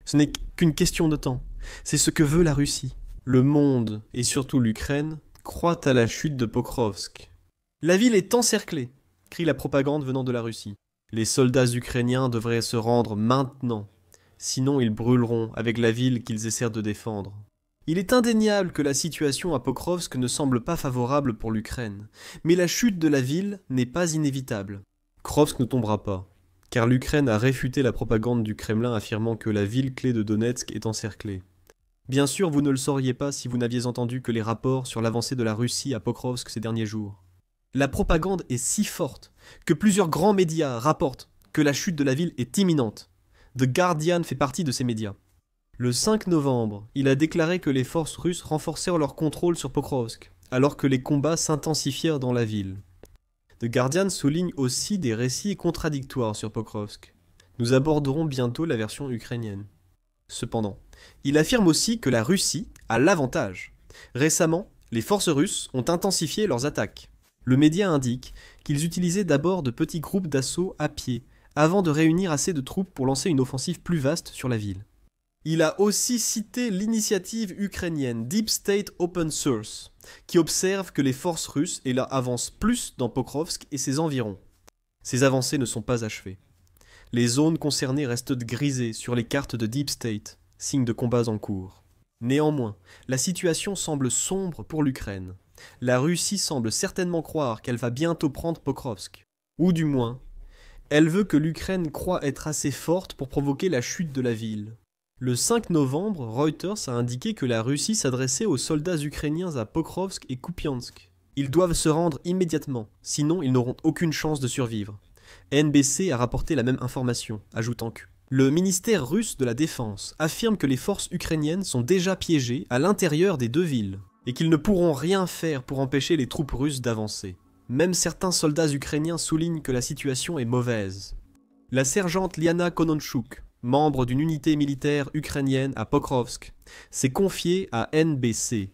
Ce n'est qu'une question de temps. C'est ce que veut la Russie. Le monde, et surtout l'Ukraine, croient à la chute de Pokrovsk. La ville est encerclée, crie la propagande venant de la Russie. Les soldats ukrainiens devraient se rendre maintenant, sinon ils brûleront avec la ville qu'ils essaient de défendre. Il est indéniable que la situation à Pokrovsk ne semble pas favorable pour l'Ukraine, mais la chute de la ville n'est pas inévitable. Pokrovsk ne tombera pas, car l'Ukraine a réfuté la propagande du Kremlin affirmant que la ville clé de Donetsk est encerclée. Bien sûr, vous ne le sauriez pas si vous n'aviez entendu que les rapports sur l'avancée de la Russie à Pokrovsk ces derniers jours. La propagande est si forte que plusieurs grands médias rapportent que la chute de la ville est imminente. The Guardian fait partie de ces médias. Le 5 novembre, il a déclaré que les forces russes renforcèrent leur contrôle sur Pokrovsk, alors que les combats s'intensifièrent dans la ville. The Guardian souligne aussi des récits contradictoires sur Pokrovsk. Nous aborderons bientôt la version ukrainienne. Cependant, il affirme aussi que la Russie a l'avantage. Récemment, les forces russes ont intensifié leurs attaques. Le média indique qu'ils utilisaient d'abord de petits groupes d'assaut à pied, avant de réunir assez de troupes pour lancer une offensive plus vaste sur la ville. Il a aussi cité l'initiative ukrainienne Deep State Open Source, qui observe que les forces russes avancent plus dans Pokrovsk et ses environs. Ces avancées ne sont pas achevées. Les zones concernées restent grisées sur les cartes de Deep State, signe de combats en cours. Néanmoins, la situation semble sombre pour l'Ukraine. La Russie semble certainement croire qu'elle va bientôt prendre Pokrovsk. Ou du moins, elle veut que l'Ukraine croie être assez forte pour provoquer la chute de la ville. Le 5 novembre, Reuters a indiqué que la Russie s'adressait aux soldats ukrainiens à Pokrovsk et Kupiansk. Ils doivent se rendre immédiatement, sinon ils n'auront aucune chance de survivre. NBC a rapporté la même information, ajoutant que le ministère russe de la Défense affirme que les forces ukrainiennes sont déjà piégées à l'intérieur des deux villes, et qu'ils ne pourront rien faire pour empêcher les troupes russes d'avancer. Même certains soldats ukrainiens soulignent que la situation est mauvaise. La sergente Liana Kononchuk, membre d'une unité militaire ukrainienne à Pokrovsk, s'est confiée à NBC.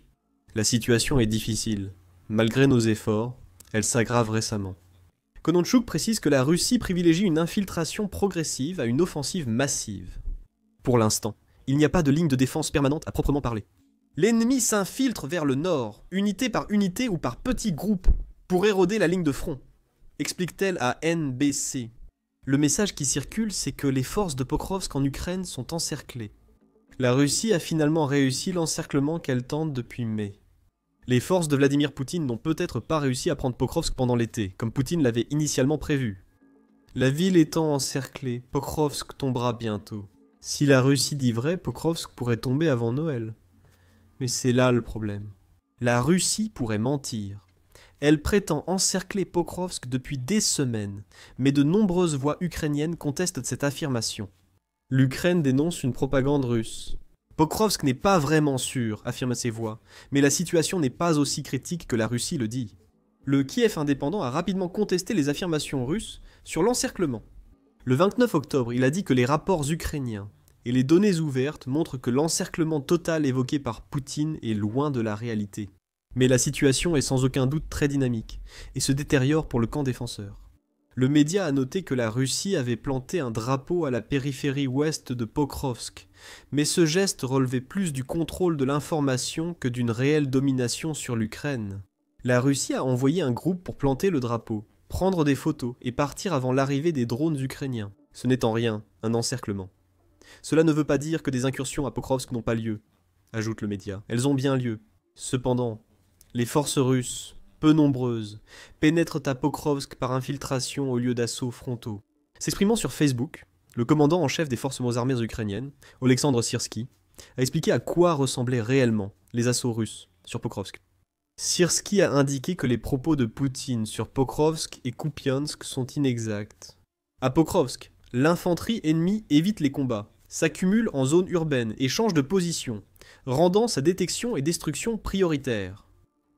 La situation est difficile. Malgré nos efforts, elle s'aggrave récemment. Kononchuk précise que la Russie privilégie une infiltration progressive à une offensive massive. Pour l'instant, il n'y a pas de ligne de défense permanente à proprement parler. L'ennemi s'infiltre vers le nord, unité par unité ou par petits groupes, pour éroder la ligne de front, explique-t-elle à NBC. Le message qui circule, c'est que les forces de Pokrovsk en Ukraine sont encerclées. La Russie a finalement réussi l'encerclement qu'elle tente depuis mai. Les forces de Vladimir Poutine n'ont peut-être pas réussi à prendre Pokrovsk pendant l'été, comme Poutine l'avait initialement prévu. La ville étant encerclée, Pokrovsk tombera bientôt. Si la Russie dit vrai, Pokrovsk pourrait tomber avant Noël. Mais c'est là le problème. La Russie pourrait mentir. Elle prétend encercler Pokrovsk depuis des semaines, mais de nombreuses voix ukrainiennes contestent cette affirmation. L'Ukraine dénonce une propagande russe. Pokrovsk n'est pas vraiment sûr, affirment ces voix, mais la situation n'est pas aussi critique que la Russie le dit. Le Kiev indépendant a rapidement contesté les affirmations russes sur l'encerclement. Le 29 octobre, il a dit que les rapports ukrainiens et les données ouvertes montrent que l'encerclement total évoqué par Poutine est loin de la réalité. Mais la situation est sans aucun doute très dynamique et se détériore pour le camp défenseur. Le média a noté que la Russie avait planté un drapeau à la périphérie ouest de Pokrovsk, mais ce geste relevait plus du contrôle de l'information que d'une réelle domination sur l'Ukraine. La Russie a envoyé un groupe pour planter le drapeau, prendre des photos et partir avant l'arrivée des drones ukrainiens. Ce n'est en rien un encerclement. Cela ne veut pas dire que des incursions à Pokrovsk n'ont pas lieu, ajoute le média. Elles ont bien lieu. Cependant, les forces russes, peu nombreuses, pénètrent à Pokrovsk par infiltration au lieu d'assauts frontaux. S'exprimant sur Facebook, le commandant en chef des forces armées ukrainiennes, Oleksandr Syrsky, a expliqué à quoi ressemblaient réellement les assauts russes sur Pokrovsk. Syrsky a indiqué que les propos de Poutine sur Pokrovsk et Kupiansk sont inexacts. À Pokrovsk, l'infanterie ennemie évite les combats, s'accumule en zone urbaine et change de position, rendant sa détection et destruction prioritaires.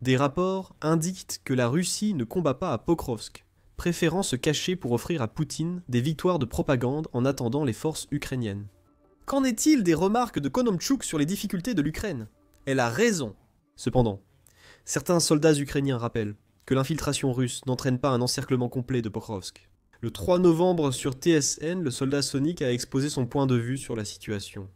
Des rapports indiquent que la Russie ne combat pas à Pokrovsk, préférant se cacher pour offrir à Poutine des victoires de propagande en attendant les forces ukrainiennes. Qu'en est-il des remarques de Kononchuk sur les difficultés de l'Ukraine ? Elle a raison. Cependant, certains soldats ukrainiens rappellent que l'infiltration russe n'entraîne pas un encerclement complet de Pokrovsk. Le 3 novembre sur TSN, le soldat Sonic a exposé son point de vue sur la situation.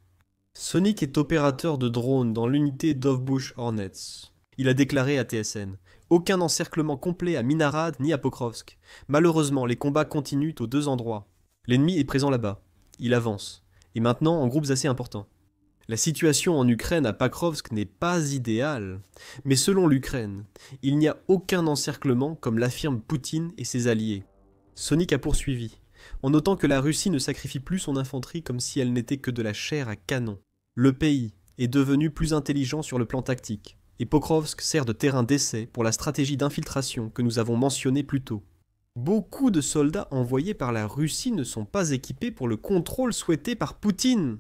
Sonic est opérateur de drone dans l'unité Dovbush Hornets. Il a déclaré à TSN. Aucun encerclement complet à Minarad ni à Pokrovsk. Malheureusement, les combats continuent aux deux endroits. L'ennemi est présent là-bas. Il avance. Et maintenant en groupes assez importants. La situation en Ukraine à Pokrovsk n'est pas idéale. Mais selon l'Ukraine, il n'y a aucun encerclement comme l'affirment Poutine et ses alliés. Sonic a poursuivi, en notant que la Russie ne sacrifie plus son infanterie comme si elle n'était que de la chair à canon. Le pays est devenu plus intelligent sur le plan tactique, et Pokrovsk sert de terrain d'essai pour la stratégie d'infiltration que nous avons mentionnée plus tôt. Beaucoup de soldats envoyés par la Russie ne sont pas équipés pour le contrôle souhaité par Poutine.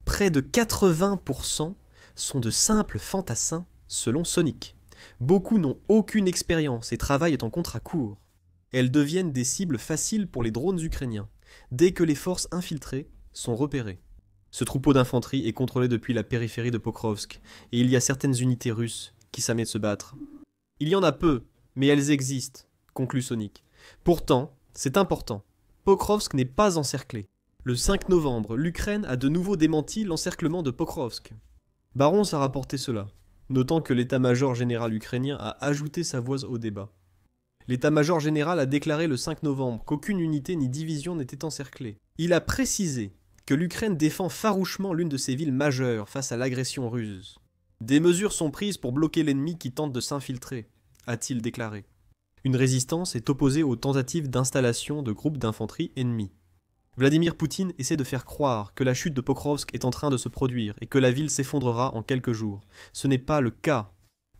Près de 80% sont de simples fantassins, selon Sonic. Beaucoup n'ont aucune expérience et travaillent en contrat court. Elles deviennent des cibles faciles pour les drones ukrainiens, dès que les forces infiltrées sont repérées. Ce troupeau d'infanterie est contrôlé depuis la périphérie de Pokrovsk, et il y a certaines unités russes qui s'amusent de se battre. Il y en a peu, mais elles existent, conclut Sonic. Pourtant, c'est important. Pokrovsk n'est pas encerclé. Le 5 novembre, l'Ukraine a de nouveau démenti l'encerclement de Pokrovsk. Barons a rapporté cela, notant que l'état-major général ukrainien a ajouté sa voix au débat. L'état-major général a déclaré le 5 novembre qu'aucune unité ni division n'était encerclée. Il a précisé que l'Ukraine défend farouchement l'une de ses villes majeures face à l'agression russe. Des mesures sont prises pour bloquer l'ennemi qui tente de s'infiltrer, a-t-il déclaré. Une résistance est opposée aux tentatives d'installation de groupes d'infanterie ennemis. Vladimir Poutine essaie de faire croire que la chute de Pokrovsk est en train de se produire et que la ville s'effondrera en quelques jours. Ce n'est pas le cas.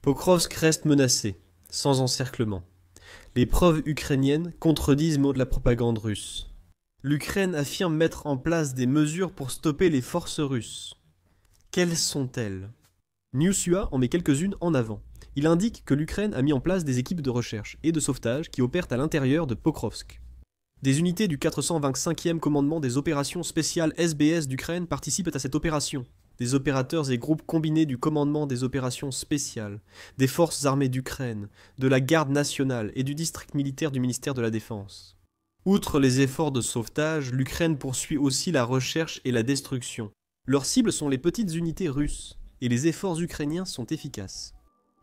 Pokrovsk reste menacé, sans encerclement. Les preuves ukrainiennes contredisent mots de la propagande russe. L'Ukraine affirme mettre en place des mesures pour stopper les forces russes. Quelles sont-elles? Newsua en met quelques-unes en avant. Il indique que l'Ukraine a mis en place des équipes de recherche et de sauvetage qui opèrent à l'intérieur de Pokrovsk. Des unités du 425e commandement des opérations spéciales SBS d'Ukraine participent à cette opération. Des opérateurs et groupes combinés du commandement des opérations spéciales, des forces armées d'Ukraine, de la garde nationale et du district militaire du ministère de la Défense. Outre les efforts de sauvetage, l'Ukraine poursuit aussi la recherche et la destruction. Leurs cibles sont les petites unités russes, et les efforts ukrainiens sont efficaces.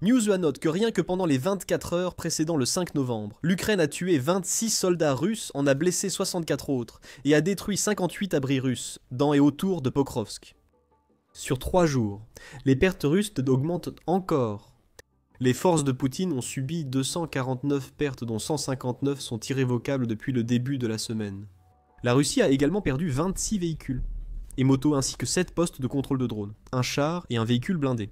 Newsua note que rien que pendant les 24 heures précédant le 5 novembre, l'Ukraine a tué 26 soldats russes, en a blessé 64 autres, et a détruit 58 abris russes, dans et autour de Pokrovsk. Sur 3 jours, les pertes russes augmentent encore. Les forces de Poutine ont subi 249 pertes dont 159 sont irrévocables depuis le début de la semaine. La Russie a également perdu 26 véhicules et motos ainsi que 7 postes de contrôle de drones, un char et un véhicule blindé.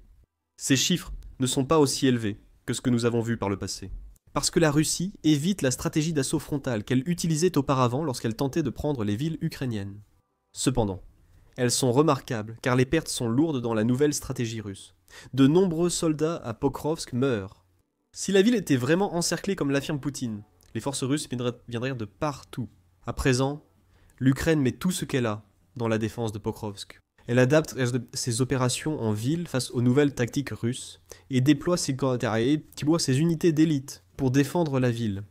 Ces chiffres ne sont pas aussi élevés que ce que nous avons vu par le passé. Parce que la Russie évite la stratégie d'assaut frontal qu'elle utilisait auparavant lorsqu'elle tentait de prendre les villes ukrainiennes. Cependant, elles sont remarquables car les pertes sont lourdes dans la nouvelle stratégie russe. De nombreux soldats à Pokrovsk meurent. Si la ville était vraiment encerclée comme l'affirme Poutine, les forces russes viendraient de partout. À présent, l'Ukraine met tout ce qu'elle a dans la défense de Pokrovsk. Elle adapte ses opérations en ville face aux nouvelles tactiques russes et déploie ses unités d'élite pour défendre la ville.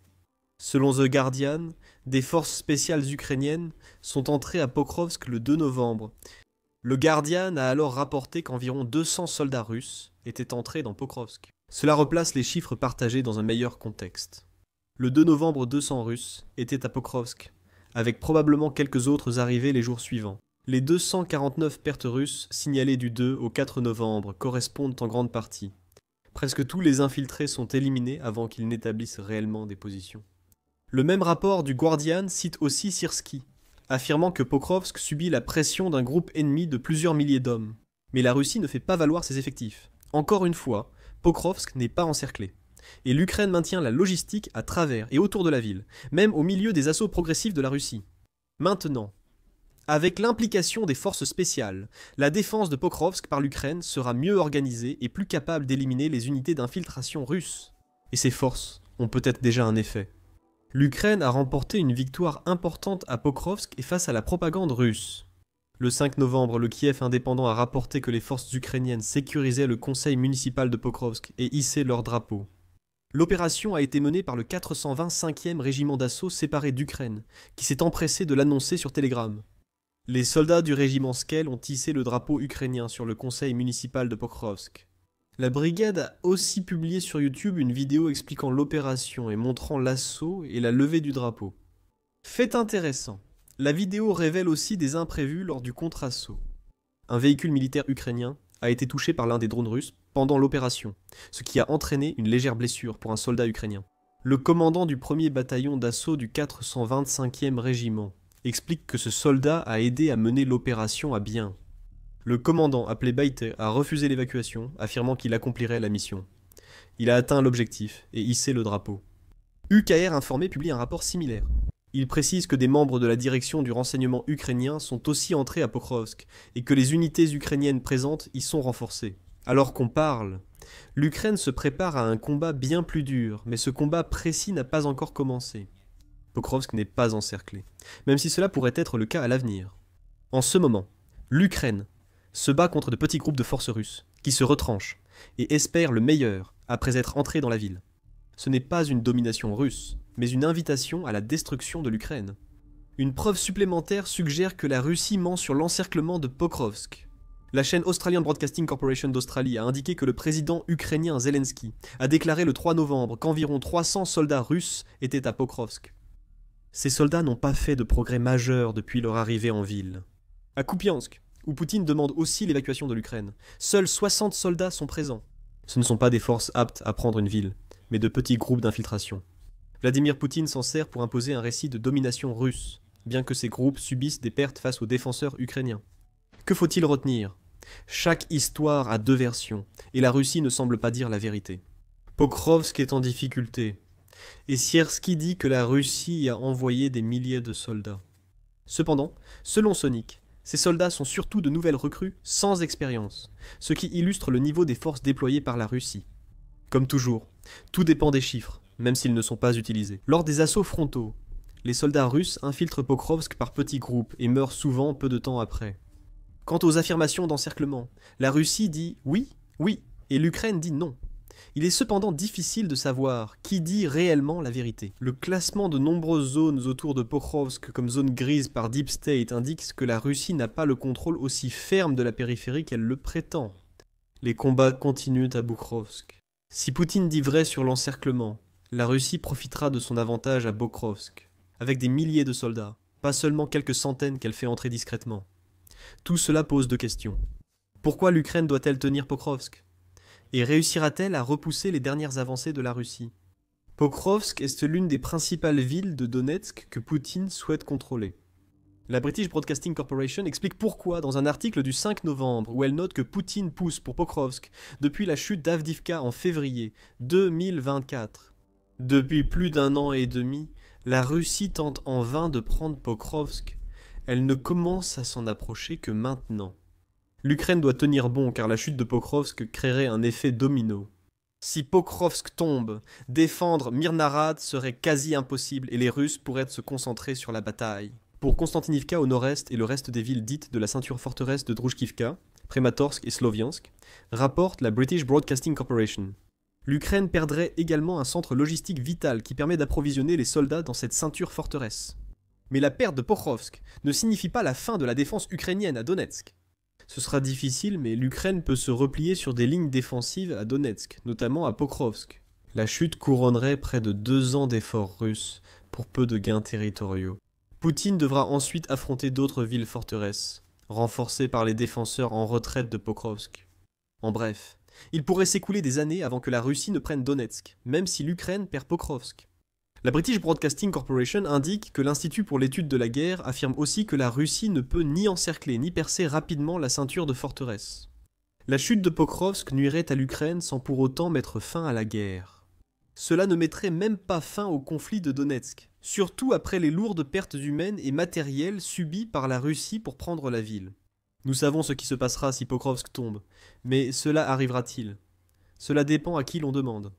Selon The Guardian, des forces spéciales ukrainiennes sont entrées à Pokrovsk le 2 novembre. Le Guardian a alors rapporté qu'environ 200 soldats russes étaient entrés dans Pokrovsk. Cela replace les chiffres partagés dans un meilleur contexte. Le 2 novembre, 200 Russes étaient à Pokrovsk, avec probablement quelques autres arrivés les jours suivants. Les 249 pertes russes signalées du 2 au 4 novembre correspondent en grande partie. Presque tous les infiltrés sont éliminés avant qu'ils n'établissent réellement des positions. Le même rapport du Guardian cite aussi Syrski, affirmant que Pokrovsk subit la pression d'un groupe ennemi de plusieurs milliers d'hommes. Mais la Russie ne fait pas valoir ses effectifs. Encore une fois, Pokrovsk n'est pas encerclé. Et l'Ukraine maintient la logistique à travers et autour de la ville, même au milieu des assauts progressifs de la Russie. Maintenant, avec l'implication des forces spéciales, la défense de Pokrovsk par l'Ukraine sera mieux organisée et plus capable d'éliminer les unités d'infiltration russes. Et ces forces ont peut-être déjà un effet. L'Ukraine a remporté une victoire importante à Pokrovsk et face à la propagande russe. Le 5 novembre, le Kiev indépendant a rapporté que les forces ukrainiennes sécurisaient le conseil municipal de Pokrovsk et hissaient leur drapeau. L'opération a été menée par le 425e régiment d'assaut séparé d'Ukraine, qui s'est empressé de l'annoncer sur Telegram. Les soldats du régiment Skel ont hissé le drapeau ukrainien sur le conseil municipal de Pokrovsk. La brigade a aussi publié sur YouTube une vidéo expliquant l'opération et montrant l'assaut et la levée du drapeau. Fait intéressant, la vidéo révèle aussi des imprévus lors du contre-assaut. Un véhicule militaire ukrainien a été touché par l'un des drones russes pendant l'opération, ce qui a entraîné une légère blessure pour un soldat ukrainien. Le commandant du 1er bataillon d'assaut du 425e régiment explique que ce soldat a aidé à mener l'opération à bien. Le commandant, appelé Baite, a refusé l'évacuation, affirmant qu'il accomplirait la mission. Il a atteint l'objectif et hissé le drapeau. UKR Informé publie un rapport similaire. Il précise que des membres de la direction du renseignement ukrainien sont aussi entrés à Pokrovsk et que les unités ukrainiennes présentes y sont renforcées. Alors qu'on parle, l'Ukraine se prépare à un combat bien plus dur, mais ce combat précis n'a pas encore commencé. Pokrovsk n'est pas encerclé, même si cela pourrait être le cas à l'avenir. En ce moment, l'Ukraine se bat contre de petits groupes de forces russes, qui se retranchent, et espèrent le meilleur après être entrés dans la ville. Ce n'est pas une domination russe, mais une invitation à la destruction de l'Ukraine. Une preuve supplémentaire suggère que la Russie ment sur l'encerclement de Pokrovsk. La chaîne Australian Broadcasting Corporation d'Australie a indiqué que le président ukrainien Zelensky a déclaré le 3 novembre qu'environ 300 soldats russes étaient à Pokrovsk. Ces soldats n'ont pas fait de progrès majeurs depuis leur arrivée en ville. À Kupiansk, où Poutine demande aussi l'évacuation de l'Ukraine, seuls 60 soldats sont présents. Ce ne sont pas des forces aptes à prendre une ville, mais de petits groupes d'infiltration. Vladimir Poutine s'en sert pour imposer un récit de domination russe, bien que ces groupes subissent des pertes face aux défenseurs ukrainiens. Que faut-il retenir ? Chaque histoire a deux versions, et la Russie ne semble pas dire la vérité. Pokrovsk est en difficulté, et Sierski dit que la Russie a envoyé des milliers de soldats. Cependant, selon Sonic, ces soldats sont surtout de nouvelles recrues sans expérience, ce qui illustre le niveau des forces déployées par la Russie. Comme toujours, tout dépend des chiffres, même s'ils ne sont pas utilisés. Lors des assauts frontaux, les soldats russes infiltrent Pokrovsk par petits groupes et meurent souvent peu de temps après. Quant aux affirmations d'encerclement, la Russie dit oui, oui, et l'Ukraine dit non. Il est cependant difficile de savoir qui dit réellement la vérité. Le classement de nombreuses zones autour de Pokrovsk comme zone grise par Deep State indique que la Russie n'a pas le contrôle aussi ferme de la périphérie qu'elle le prétend. Les combats continuent à Pokrovsk. Si Poutine dit vrai sur l'encerclement, la Russie profitera de son avantage à Pokrovsk, avec des milliers de soldats, pas seulement quelques centaines qu'elle fait entrer discrètement. Tout cela pose deux questions. Pourquoi l'Ukraine doit-elle tenir Pokrovsk ? Et réussira-t-elle à repousser les dernières avancées de la Russie ? Pokrovsk est l'une des principales villes de Donetsk que Poutine souhaite contrôler. La British Broadcasting Corporation explique pourquoi dans un article du 5 novembre où elle note que Poutine pousse pour Pokrovsk depuis la chute d'Avdiivka en février 2024. Depuis plus d'un an et demi, la Russie tente en vain de prendre Pokrovsk. Elle ne commence à s'en approcher que maintenant. L'Ukraine doit tenir bon car la chute de Pokrovsk créerait un effet domino. Si Pokrovsk tombe, défendre Mirnarad serait quasi impossible et les Russes pourraient se concentrer sur la bataille. Pour Konstantinivka au nord-est et le reste des villes dites de la ceinture forteresse de Druzhkivka, Krematorsk et Sloviansk, rapporte la British Broadcasting Corporation. L'Ukraine perdrait également un centre logistique vital qui permet d'approvisionner les soldats dans cette ceinture forteresse. Mais la perte de Pokrovsk ne signifie pas la fin de la défense ukrainienne à Donetsk. Ce sera difficile, mais l'Ukraine peut se replier sur des lignes défensives à Donetsk, notamment à Pokrovsk. La chute couronnerait près de 2 ans d'efforts russes pour peu de gains territoriaux. Poutine devra ensuite affronter d'autres villes forteresses, renforcées par les défenseurs en retraite de Pokrovsk. En bref, il pourrait s'écouler des années avant que la Russie ne prenne Donetsk, même si l'Ukraine perd Pokrovsk. La British Broadcasting Corporation indique que l'Institut pour l'étude de la guerre affirme aussi que la Russie ne peut ni encercler ni percer rapidement la ceinture de forteresse. La chute de Pokrovsk nuirait à l'Ukraine sans pour autant mettre fin à la guerre. Cela ne mettrait même pas fin au conflit de Donetsk, surtout après les lourdes pertes humaines et matérielles subies par la Russie pour prendre la ville. Nous savons ce qui se passera si Pokrovsk tombe, mais cela arrivera-t-il ? Cela dépend à qui l'on demande.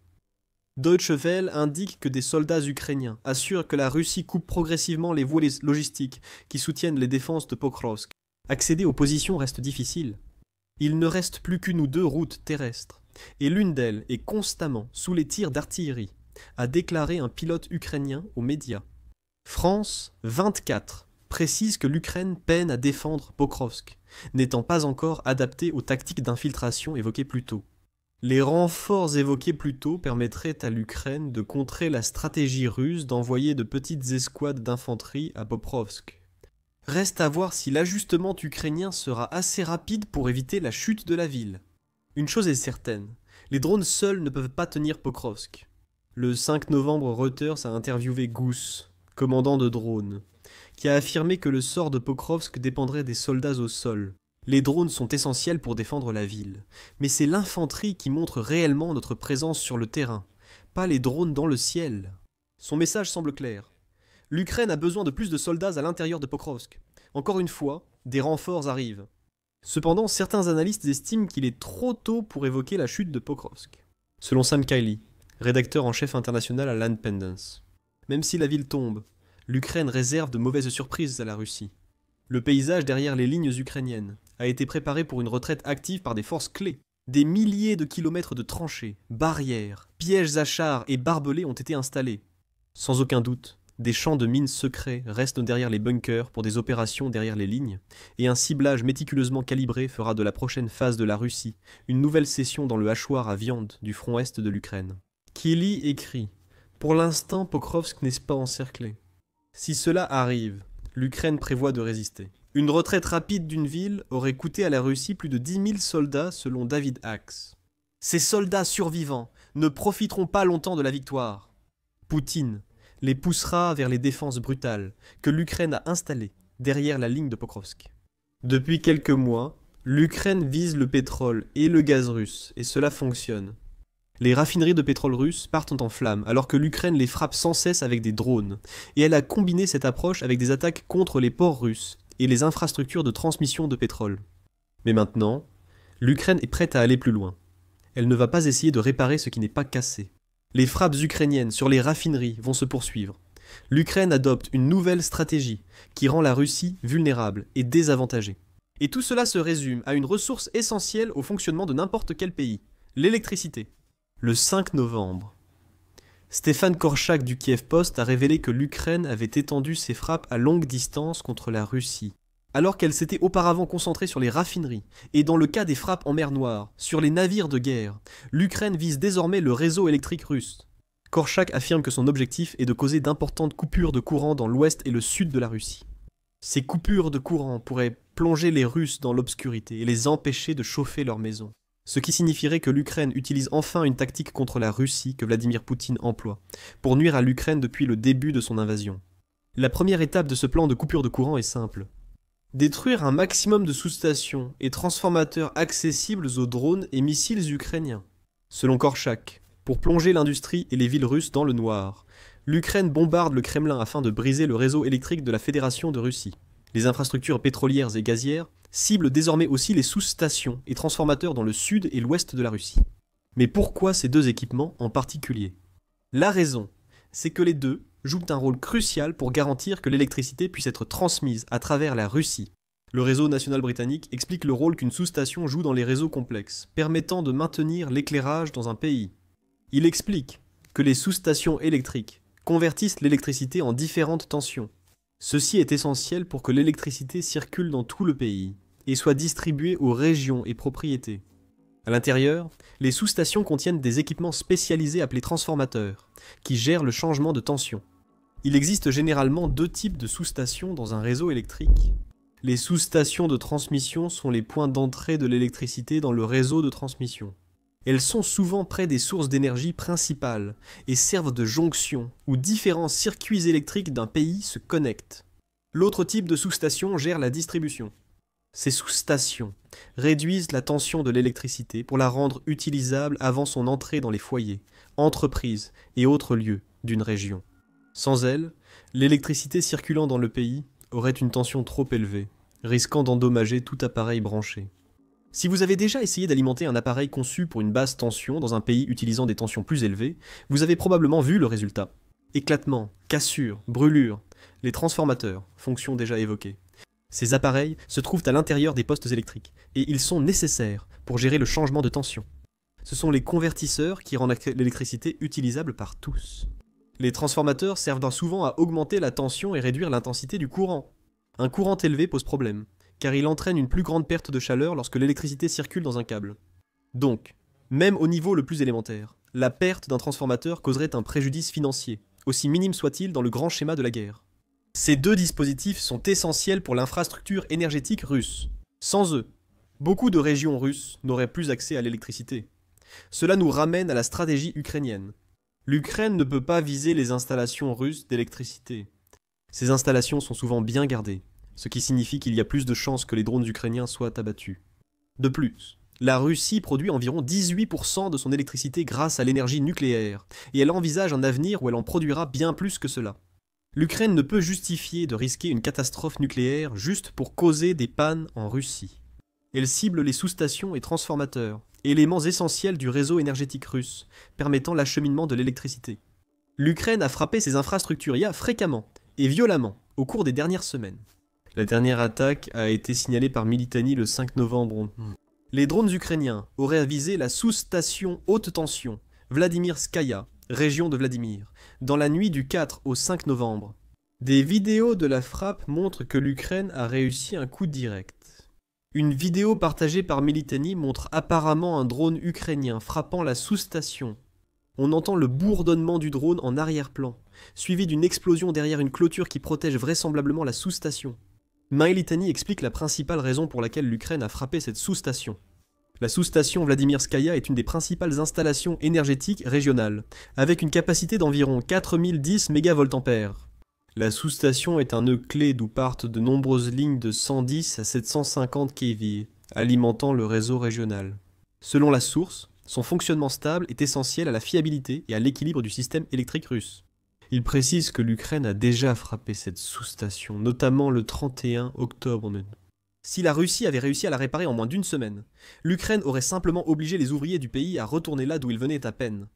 Deutsche Welle indique que des soldats ukrainiens assurent que la Russie coupe progressivement les voies logistiques qui soutiennent les défenses de Pokrovsk. Accéder aux positions reste difficile. Il ne reste plus qu'une ou deux routes terrestres, et l'une d'elles est constamment sous les tirs d'artillerie, a déclaré un pilote ukrainien aux médias. France 24 précise que l'Ukraine peine à défendre Pokrovsk, n'étant pas encore adaptée aux tactiques d'infiltration évoquées plus tôt. Les renforts évoqués plus tôt permettraient à l'Ukraine de contrer la stratégie russe d'envoyer de petites escouades d'infanterie à Pokrovsk. Reste à voir si l'ajustement ukrainien sera assez rapide pour éviter la chute de la ville. Une chose est certaine, les drones seuls ne peuvent pas tenir Pokrovsk. Le 5 novembre, Reuters a interviewé Gous, commandant de drones, qui a affirmé que le sort de Pokrovsk dépendrait des soldats au sol. Les drones sont essentiels pour défendre la ville, mais c'est l'infanterie qui montre réellement notre présence sur le terrain, pas les drones dans le ciel. Son message semble clair. L'Ukraine a besoin de plus de soldats à l'intérieur de Pokrovsk. Encore une fois, des renforts arrivent. Cependant, certains analystes estiment qu'il est trop tôt pour évoquer la chute de Pokrovsk. Selon Sam Kiley, rédacteur en chef international à l'Independence, même si la ville tombe, l'Ukraine réserve de mauvaises surprises à la Russie. Le paysage derrière les lignes ukrainiennes a été préparé pour une retraite active par des forces clés. Des milliers de kilomètres de tranchées, barrières, pièges à chars et barbelés ont été installés. Sans aucun doute, des champs de mines secrets restent derrière les bunkers pour des opérations derrière les lignes, et un ciblage méticuleusement calibré fera de la prochaine phase de la Russie une nouvelle session dans le hachoir à viande du front est de l'Ukraine. Kiley écrit « Pour l'instant, Pokrovsk n'est pas encerclé. Si cela arrive, l'Ukraine prévoit de résister. Une retraite rapide d'une ville aurait coûté à la Russie plus de 10 000 soldats selon David Axe. Ces soldats survivants ne profiteront pas longtemps de la victoire. Poutine les poussera vers les défenses brutales que l'Ukraine a installées derrière la ligne de Pokrovsk. Depuis quelques mois, l'Ukraine vise le pétrole et le gaz russe, et cela fonctionne. Les raffineries de pétrole russes partent en flammes, alors que l'Ukraine les frappe sans cesse avec des drones, et elle a combiné cette approche avec des attaques contre les ports russes et les infrastructures de transmission de pétrole. Mais maintenant, l'Ukraine est prête à aller plus loin. Elle ne va pas essayer de réparer ce qui n'est pas cassé. Les frappes ukrainiennes sur les raffineries vont se poursuivre. L'Ukraine adopte une nouvelle stratégie qui rend la Russie vulnérable et désavantagée. Et tout cela se résume à une ressource essentielle au fonctionnement de n'importe quel pays, l'électricité. Le 5 novembre, Stéphane Korchak du Kiev Post a révélé que l'Ukraine avait étendu ses frappes à longue distance contre la Russie, alors qu'elle s'était auparavant concentrée sur les raffineries, et dans le cas des frappes en mer Noire, sur les navires de guerre, l'Ukraine vise désormais le réseau électrique russe. Korchak affirme que son objectif est de causer d'importantes coupures de courant dans l'ouest et le sud de la Russie. Ces coupures de courant pourraient plonger les Russes dans l'obscurité et les empêcher de chauffer leurs maisons. Ce qui signifierait que l'Ukraine utilise enfin une tactique contre la Russie que Vladimir Poutine emploie, pour nuire à l'Ukraine depuis le début de son invasion. La première étape de ce plan de coupure de courant est simple. Détruire un maximum de sous-stations et transformateurs accessibles aux drones et missiles ukrainiens. Selon Korchak, pour plonger l'industrie et les villes russes dans le noir, l'Ukraine bombarde le Kremlin afin de briser le réseau électrique de la Fédération de Russie. Les infrastructures pétrolières et gazières ciblent désormais aussi les sous-stations et transformateurs dans le sud et l'ouest de la Russie. Mais pourquoi ces deux équipements en particulier ? La raison, c'est que les deux jouent un rôle crucial pour garantir que l'électricité puisse être transmise à travers la Russie. Le réseau national britannique explique le rôle qu'une sous-station joue dans les réseaux complexes, permettant de maintenir l'éclairage dans un pays. Il explique que les sous-stations électriques convertissent l'électricité en différentes tensions. Ceci est essentiel pour que l'électricité circule dans tout le pays et soit distribuée aux régions et propriétés. À l'intérieur, les sous-stations contiennent des équipements spécialisés appelés transformateurs, qui gèrent le changement de tension. Il existe généralement deux types de sous-stations dans un réseau électrique. Les sous-stations de transmission sont les points d'entrée de l'électricité dans le réseau de transmission. Elles sont souvent près des sources d'énergie principales et servent de jonction où différents circuits électriques d'un pays se connectent. L'autre type de sous-station gère la distribution. Ces sous-stations réduisent la tension de l'électricité pour la rendre utilisable avant son entrée dans les foyers, entreprises et autres lieux d'une région. Sans elles, l'électricité circulant dans le pays aurait une tension trop élevée, risquant d'endommager tout appareil branché. Si vous avez déjà essayé d'alimenter un appareil conçu pour une basse tension dans un pays utilisant des tensions plus élevées, vous avez probablement vu le résultat. Éclatement, cassure, brûlure, les transformateurs, fonction déjà évoquée. Ces appareils se trouvent à l'intérieur des postes électriques, et ils sont nécessaires pour gérer le changement de tension. Ce sont les convertisseurs qui rendent l'électricité utilisable par tous. Les transformateurs servent souvent à augmenter la tension et réduire l'intensité du courant. Un courant élevé pose problème, car il entraîne une plus grande perte de chaleur lorsque l'électricité circule dans un câble. Donc, même au niveau le plus élémentaire, la perte d'un transformateur causerait un préjudice financier, aussi minime soit-il dans le grand schéma de la guerre. Ces deux dispositifs sont essentiels pour l'infrastructure énergétique russe. Sans eux, beaucoup de régions russes n'auraient plus accès à l'électricité. Cela nous ramène à la stratégie ukrainienne. L'Ukraine ne peut pas viser les installations russes d'électricité. Ces installations sont souvent bien gardées, ce qui signifie qu'il y a plus de chances que les drones ukrainiens soient abattus. De plus, la Russie produit environ 18% de son électricité grâce à l'énergie nucléaire, et elle envisage un avenir où elle en produira bien plus que cela. L'Ukraine ne peut justifier de risquer une catastrophe nucléaire juste pour causer des pannes en Russie. Elle cible les sous-stations et transformateurs, éléments essentiels du réseau énergétique russe, permettant l'acheminement de l'électricité. L'Ukraine a frappé ses infrastructures IA fréquemment et violemment au cours des dernières semaines. La dernière attaque a été signalée par Militani le 5 novembre. Les drones ukrainiens auraient visé la sous-station haute tension Vladimirskaya, région de Vladimir, dans la nuit du 4 au 5 novembre. Des vidéos de la frappe montrent que l'Ukraine a réussi un coup direct. Une vidéo partagée par Militani montre apparemment un drone ukrainien frappant la sous-station. On entend le bourdonnement du drone en arrière-plan, suivi d'une explosion derrière une clôture qui protège vraisemblablement la sous-station. Militani explique la principale raison pour laquelle l'Ukraine a frappé cette sous-station. La sous-station Vladimirskaya est une des principales installations énergétiques régionales, avec une capacité d'environ 4010 MVA. La sous-station est un nœud clé d'où partent de nombreuses lignes de 110 à 750 kV, alimentant le réseau régional. Selon la source, son fonctionnement stable est essentiel à la fiabilité et à l'équilibre du système électrique russe. Il précise que l'Ukraine a déjà frappé cette sous-station, notamment le 31 octobre. Si la Russie avait réussi à la réparer en moins d'une semaine, l'Ukraine aurait simplement obligé les ouvriers du pays à retourner là d'où ils venaient à peine.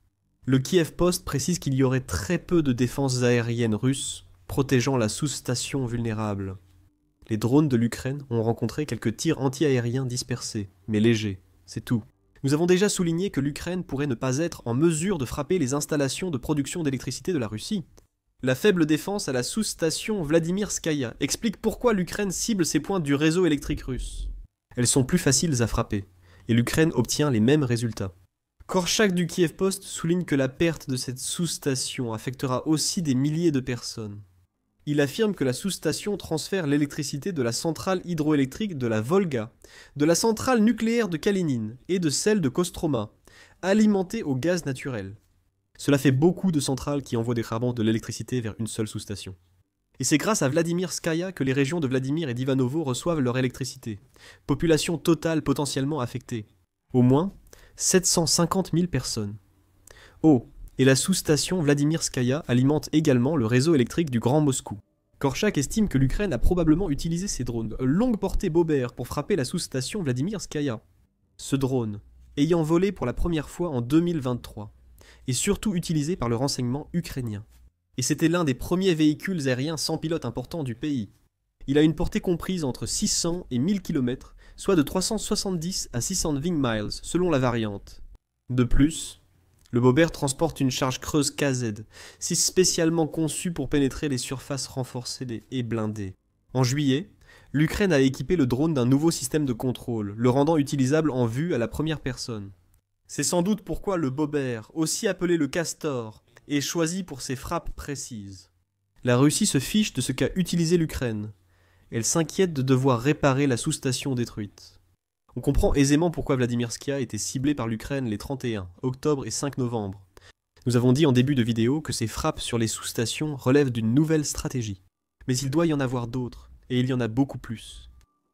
Le Kiev Post précise qu'il y aurait très peu de défenses aériennes russes protégeant la sous-station vulnérable. Les drones de l'Ukraine ont rencontré quelques tirs anti-aériens dispersés, mais légers, c'est tout. Nous avons déjà souligné que l'Ukraine pourrait ne pas être en mesure de frapper les installations de production d'électricité de la Russie. La faible défense à la sous-station Vladimirskaya explique pourquoi l'Ukraine cible ces points du réseau électrique russe. Elles sont plus faciles à frapper, et l'Ukraine obtient les mêmes résultats. Korchak du Kiev Post souligne que la perte de cette sous-station affectera aussi des milliers de personnes. Il affirme que la sous-station transfère l'électricité de la centrale hydroélectrique de la Volga, de la centrale nucléaire de Kalinin et de celle de Kostroma, alimentée au gaz naturel. Cela fait beaucoup de centrales qui envoient des charbons de l'électricité vers une seule sous-station. Et c'est grâce à Vladimirskaya que les régions de Vladimir et d'Ivanovo reçoivent leur électricité. Population totale potentiellement affectée. Au moins 750 000 personnes. Oh, et la sous-station Vladimirskaya alimente également le réseau électrique du Grand Moscou. Korchak estime que l'Ukraine a probablement utilisé ces drones longue portée Bobert pour frapper la sous-station Vladimirskaya. Ce drone, ayant volé pour la première fois en 2023, est surtout utilisé par le renseignement ukrainien. Et c'était l'un des premiers véhicules aériens sans pilote importants du pays. Il a une portée comprise entre 600 et 1000 km, soit de 370 à 620 miles selon la variante. De plus, le Bobert transporte une charge creuse KZ, si spécialement conçue pour pénétrer les surfaces renforcées et blindées. En juillet, l'Ukraine a équipé le drone d'un nouveau système de contrôle, le rendant utilisable en vue à la première personne. C'est sans doute pourquoi le Bobert, aussi appelé le Castor, est choisi pour ses frappes précises. La Russie se fiche de ce qu'a utilisé l'Ukraine. Elle s'inquiète de devoir réparer la sous-station détruite. On comprend aisément pourquoi Vladimirskaya était ciblé par l'Ukraine les 31 octobre et 5 novembre. Nous avons dit en début de vidéo que ces frappes sur les sous-stations relèvent d'une nouvelle stratégie. Mais il doit y en avoir d'autres, et il y en a beaucoup plus.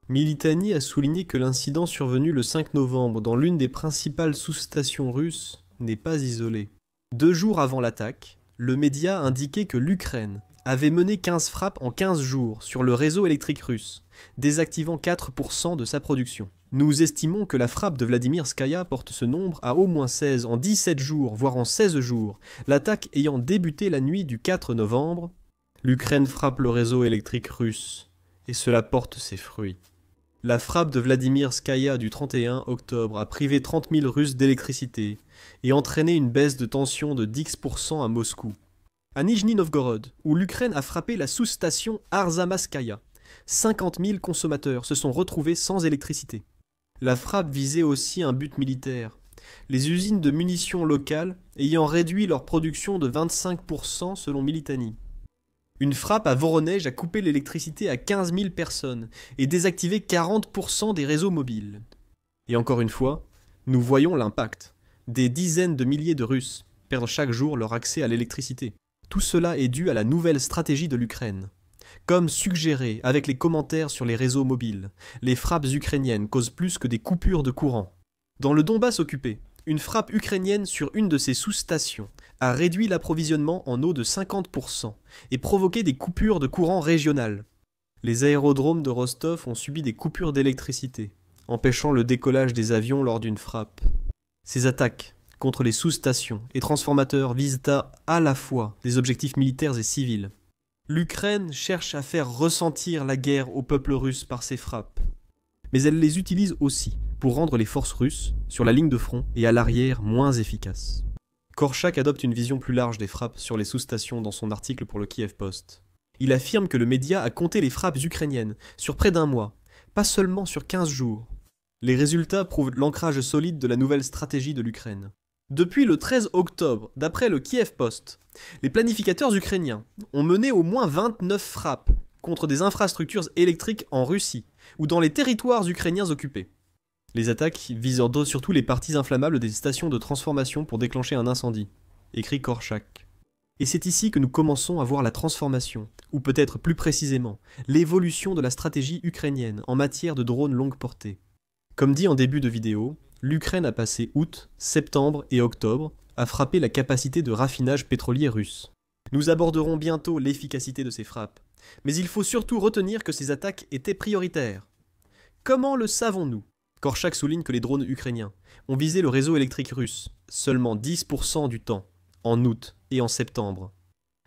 Militani a souligné que l'incident survenu le 5 novembre dans l'une des principales sous-stations russes n'est pas isolé. 2 jours avant l'attaque, le média indiquait que l'Ukraine avait mené 15 frappes en 15 jours sur le réseau électrique russe, désactivant 4% de sa production. Nous estimons que la frappe de Vladimirskaya porte ce nombre à au moins 16 en 17 jours, voire en 16 jours, l'attaque ayant débuté la nuit du 4 novembre. L'Ukraine frappe le réseau électrique russe, et cela porte ses fruits. La frappe de Vladimirskaya du 31 octobre a privé 30 000 Russes d'électricité et entraîné une baisse de tension de 10% à Moscou. À Nijni Novgorod, où l'Ukraine a frappé la sous-station Arzamashkaya, 50 000 consommateurs se sont retrouvés sans électricité. La frappe visait aussi un but militaire. Les usines de munitions locales ayant réduit leur production de 25% selon Militani. Une frappe à Voronezh a coupé l'électricité à 15 000 personnes et désactivé 40% des réseaux mobiles. Et encore une fois, nous voyons l'impact. Des dizaines de milliers de Russes perdent chaque jour leur accès à l'électricité. Tout cela est dû à la nouvelle stratégie de l'Ukraine. Comme suggéré avec les commentaires sur les réseaux mobiles, les frappes ukrainiennes causent plus que des coupures de courant. Dans le Donbass occupé, une frappe ukrainienne sur une de ses sous-stations a réduit l'approvisionnement en eau de 50% et provoqué des coupures de courant régionales. Les aérodromes de Rostov ont subi des coupures d'électricité, empêchant le décollage des avions lors d'une frappe. Ces attaques contre les sous-stations et transformateurs visent à la fois des objectifs militaires et civils. L'Ukraine cherche à faire ressentir la guerre au peuple russe par ses frappes. Mais elle les utilise aussi pour rendre les forces russes, sur la ligne de front et à l'arrière, moins efficaces. Korchak adopte une vision plus large des frappes sur les sous-stations dans son article pour le Kiev Post. Il affirme que le média a compté les frappes ukrainiennes sur près d'un mois, pas seulement sur 15 jours. Les résultats prouvent l'ancrage solide de la nouvelle stratégie de l'Ukraine. Depuis le 13 octobre, d'après le Kiev Post, les planificateurs ukrainiens ont mené au moins 29 frappes contre des infrastructures électriques en Russie ou dans les territoires ukrainiens occupés. Les attaques visent surtout les parties inflammables des stations de transformation pour déclencher un incendie, écrit Korchak. Et c'est ici que nous commençons à voir la transformation, ou peut-être plus précisément, l'évolution de la stratégie ukrainienne en matière de drones longue portée. Comme dit en début de vidéo, l'Ukraine a passé août, septembre et octobre à frapper la capacité de raffinage pétrolier russe. Nous aborderons bientôt l'efficacité de ces frappes, mais il faut surtout retenir que ces attaques étaient prioritaires. Comment le savons-nous ? Korchak souligne que les drones ukrainiens ont visé le réseau électrique russe seulement 10% du temps, en août et en septembre.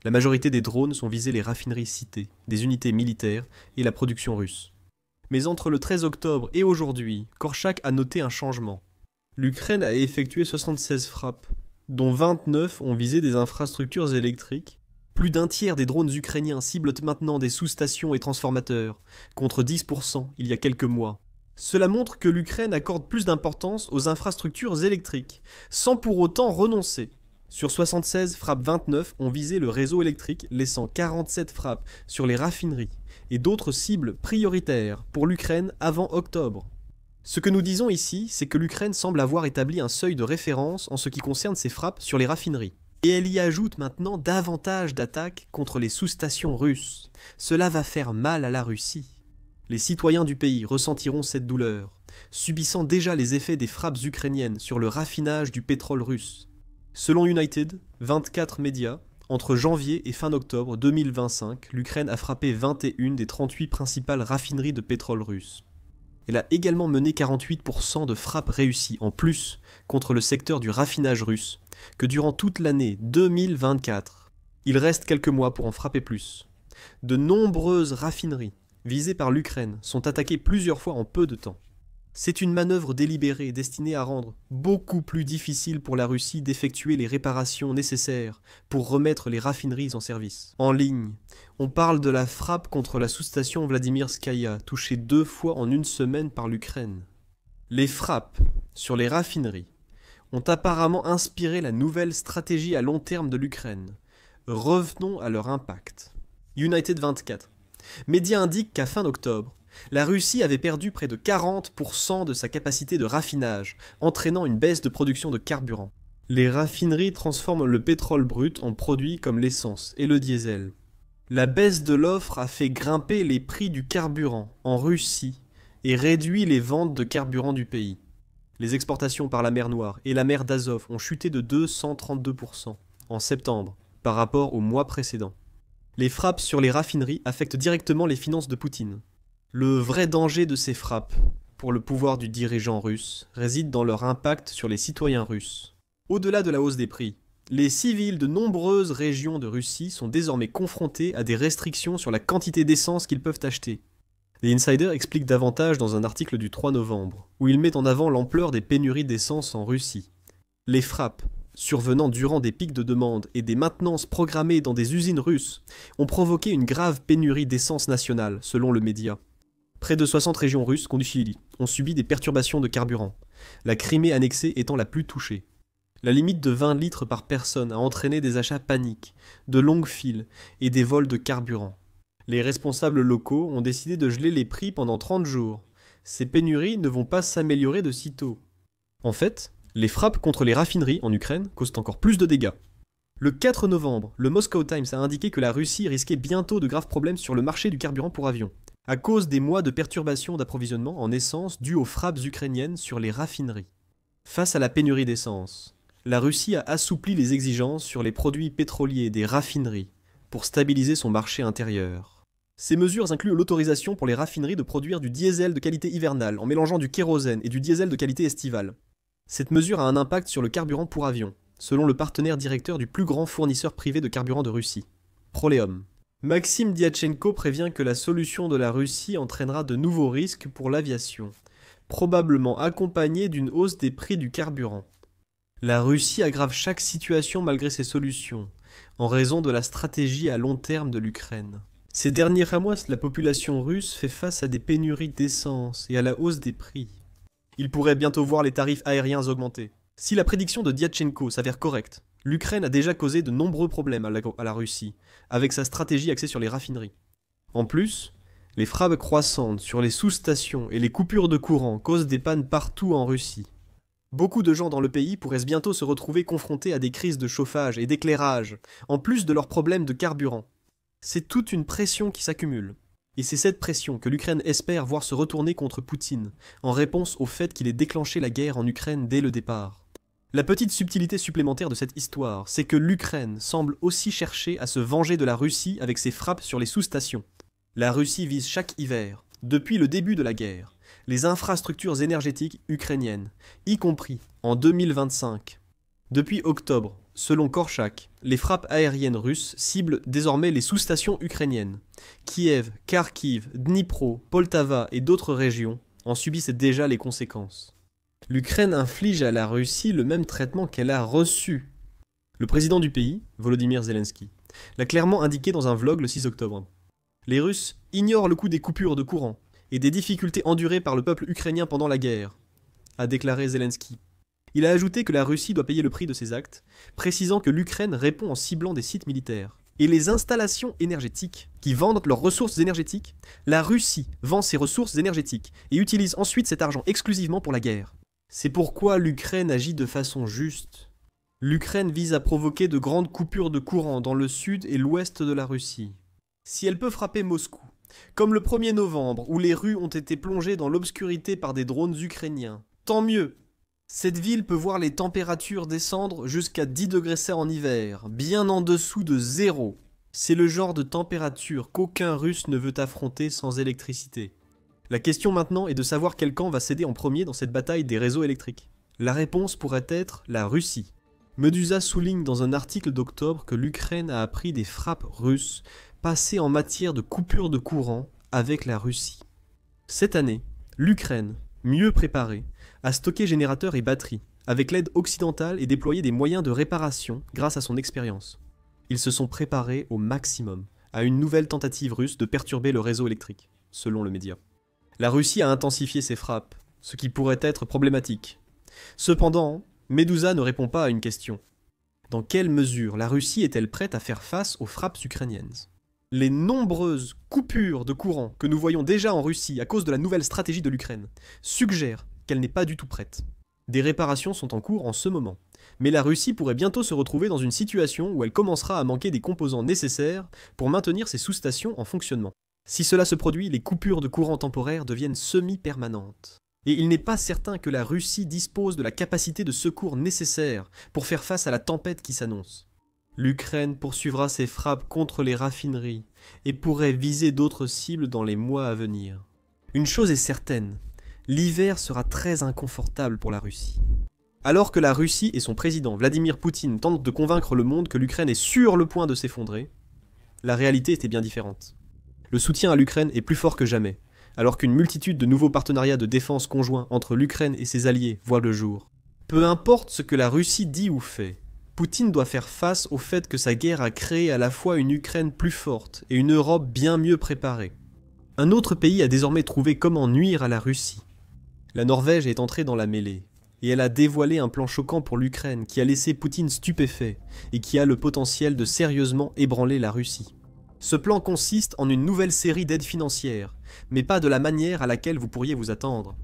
La majorité des drones sont visés les raffineries citées, des unités militaires et la production russe. Mais entre le 13 octobre et aujourd'hui, Korchak a noté un changement. L'Ukraine a effectué 76 frappes, dont 29 ont visé des infrastructures électriques. Plus d'un tiers des drones ukrainiens ciblent maintenant des sous-stations et transformateurs, contre 10% il y a quelques mois. Cela montre que l'Ukraine accorde plus d'importance aux infrastructures électriques, sans pour autant renoncer. Sur 76 frappes, 29 ont visé le réseau électrique, laissant 47 frappes sur les raffineries et d'autres cibles prioritaires pour l'Ukraine avant octobre. Ce que nous disons ici, c'est que l'Ukraine semble avoir établi un seuil de référence en ce qui concerne ses frappes sur les raffineries. Et elle y ajoute maintenant davantage d'attaques contre les sous-stations russes. Cela va faire mal à la Russie. Les citoyens du pays ressentiront cette douleur, subissant déjà les effets des frappes ukrainiennes sur le raffinage du pétrole russe. Selon United, 24 médias, entre janvier et fin octobre 2025, l'Ukraine a frappé 21 des 38 principales raffineries de pétrole russe. Elle a également mené 48% de frappes réussies en plus contre le secteur du raffinage russe que durant toute l'année 2024. Il reste quelques mois pour en frapper plus. De nombreuses raffineries visées par l'Ukraine sont attaquées plusieurs fois en peu de temps. C'est une manœuvre délibérée destinée à rendre beaucoup plus difficile pour la Russie d'effectuer les réparations nécessaires pour remettre les raffineries en service. En ligne, on parle de la frappe contre la sous-station Vladimirskaya, touchée 2 fois en une semaine par l'Ukraine. Les frappes sur les raffineries ont apparemment inspiré la nouvelle stratégie à long terme de l'Ukraine. Revenons à leur impact. United 24. Média indique qu'à fin d'octobre, la Russie avait perdu près de 40% de sa capacité de raffinage, entraînant une baisse de production de carburant. Les raffineries transforment le pétrole brut en produits comme l'essence et le diesel. La baisse de l'offre a fait grimper les prix du carburant en Russie et réduit les ventes de carburant du pays. Les exportations par la mer Noire et la mer d'Azov ont chuté de 232% en septembre par rapport au mois précédent. Les frappes sur les raffineries affectent directement les finances de Poutine. Le vrai danger de ces frappes, pour le pouvoir du dirigeant russe, réside dans leur impact sur les citoyens russes. Au-delà de la hausse des prix, les civils de nombreuses régions de Russie sont désormais confrontés à des restrictions sur la quantité d'essence qu'ils peuvent acheter. The Insider explique davantage dans un article du 3 novembre, où il met en avant l'ampleur des pénuries d'essence en Russie. Les frappes survenant durant des pics de demande et des maintenances programmées dans des usines russes, ont provoqué une grave pénurie d'essence nationale, selon le média. Près de 60 régions russes ont subi des perturbations de carburant, la Crimée annexée étant la plus touchée. La limite de 20 litres par personne a entraîné des achats paniques, de longues files et des vols de carburant. Les responsables locaux ont décidé de geler les prix pendant 30 jours. Ces pénuries ne vont pas s'améliorer de sitôt. En fait, les frappes contre les raffineries en Ukraine causent encore plus de dégâts. Le 4 novembre, le Moscow Times a indiqué que la Russie risquait bientôt de graves problèmes sur le marché du carburant pour avions, à cause des mois de perturbations d'approvisionnement en essence dues aux frappes ukrainiennes sur les raffineries. Face à la pénurie d'essence, la Russie a assoupli les exigences sur les produits pétroliers des raffineries pour stabiliser son marché intérieur. Ces mesures incluent l'autorisation pour les raffineries de produire du diesel de qualité hivernale en mélangeant du kérosène et du diesel de qualité estivale. Cette mesure a un impact sur le carburant pour avion, selon le partenaire directeur du plus grand fournisseur privé de carburant de Russie, Proleum. Maxime Diatchenko prévient que la solution de la Russie entraînera de nouveaux risques pour l'aviation, probablement accompagnés d'une hausse des prix du carburant. La Russie aggrave chaque situation malgré ses solutions, en raison de la stratégie à long terme de l'Ukraine. Ces derniers mois, la population russe fait face à des pénuries d'essence et à la hausse des prix. Il pourrait bientôt voir les tarifs aériens augmenter. Si la prédiction de Diatchenko s'avère correcte, l'Ukraine a déjà causé de nombreux problèmes à la Russie, avec sa stratégie axée sur les raffineries. En plus, les frappes croissantes sur les sous-stations et les coupures de courant causent des pannes partout en Russie. Beaucoup de gens dans le pays pourraient bientôt se retrouver confrontés à des crises de chauffage et d'éclairage, en plus de leurs problèmes de carburant. C'est toute une pression qui s'accumule. Et c'est cette pression que l'Ukraine espère voir se retourner contre Poutine, en réponse au fait qu'il ait déclenché la guerre en Ukraine dès le départ. La petite subtilité supplémentaire de cette histoire, c'est que l'Ukraine semble aussi chercher à se venger de la Russie avec ses frappes sur les sous-stations. La Russie vise chaque hiver, depuis le début de la guerre, les infrastructures énergétiques ukrainiennes, y compris en 2025. Depuis octobre, selon Korchak, les frappes aériennes russes ciblent désormais les sous-stations ukrainiennes. Kiev, Kharkiv, Dnipro, Poltava et d'autres régions en subissent déjà les conséquences. L'Ukraine inflige à la Russie le même traitement qu'elle a reçu. Le président du pays, Volodymyr Zelensky, l'a clairement indiqué dans un vlog le 6 octobre. Les Russes ignorent le coût des coupures de courant et des difficultés endurées par le peuple ukrainien pendant la guerre, a déclaré Zelensky. Il a ajouté que la Russie doit payer le prix de ses actes, précisant que l'Ukraine répond en ciblant des sites militaires. Et les installations énergétiques qui vendent leurs ressources énergétiques, la Russie vend ses ressources énergétiques et utilise ensuite cet argent exclusivement pour la guerre. C'est pourquoi l'Ukraine agit de façon juste. L'Ukraine vise à provoquer de grandes coupures de courant dans le sud et l'ouest de la Russie. Si elle peut frapper Moscou, comme le 1er novembre où les rues ont été plongées dans l'obscurité par des drones ukrainiens, tant mieux. Cette ville peut voir les températures descendre jusqu'à 10 degrés C en hiver, bien en dessous de 0. C'est le genre de température qu'aucun Russe ne veut affronter sans électricité. La question maintenant est de savoir quel camp va céder en premier dans cette bataille des réseaux électriques. La réponse pourrait être la Russie. Medusa souligne dans un article d'octobre que l'Ukraine a appris des frappes russes passées en matière de coupure de courant avec la Russie. Cette année, l'Ukraine, mieux préparée, a stocké générateurs et batteries, avec l'aide occidentale et déployé des moyens de réparation grâce à son expérience. Ils se sont préparés au maximum à une nouvelle tentative russe de perturber le réseau électrique, selon le média. La Russie a intensifié ses frappes, ce qui pourrait être problématique. Cependant, Medusa ne répond pas à une question. Dans quelle mesure la Russie est-elle prête à faire face aux frappes ukrainiennes ? Les nombreuses coupures de courant que nous voyons déjà en Russie à cause de la nouvelle stratégie de l'Ukraine suggèrent qu'elle n'est pas du tout prête. Des réparations sont en cours en ce moment, mais la Russie pourrait bientôt se retrouver dans une situation où elle commencera à manquer des composants nécessaires pour maintenir ses sous-stations en fonctionnement. Si cela se produit, les coupures de courant temporaires deviennent semi-permanentes. Et il n'est pas certain que la Russie dispose de la capacité de secours nécessaire pour faire face à la tempête qui s'annonce. L'Ukraine poursuivra ses frappes contre les raffineries et pourrait viser d'autres cibles dans les mois à venir. Une chose est certaine, l'hiver sera très inconfortable pour la Russie. Alors que la Russie et son président Vladimir Poutine tentent de convaincre le monde que l'Ukraine est sur le point de s'effondrer, la réalité était bien différente. Le soutien à l'Ukraine est plus fort que jamais, alors qu'une multitude de nouveaux partenariats de défense conjoints entre l'Ukraine et ses alliés voient le jour. Peu importe ce que la Russie dit ou fait, Poutine doit faire face au fait que sa guerre a créé à la fois une Ukraine plus forte et une Europe bien mieux préparée. Un autre pays a désormais trouvé comment nuire à la Russie. La Norvège est entrée dans la mêlée, et elle a dévoilé un plan choquant pour l'Ukraine qui a laissé Poutine stupéfait et qui a le potentiel de sérieusement ébranler la Russie. Ce plan consiste en une nouvelle série d'aides financières, mais pas de la manière à laquelle vous pourriez vous attendre.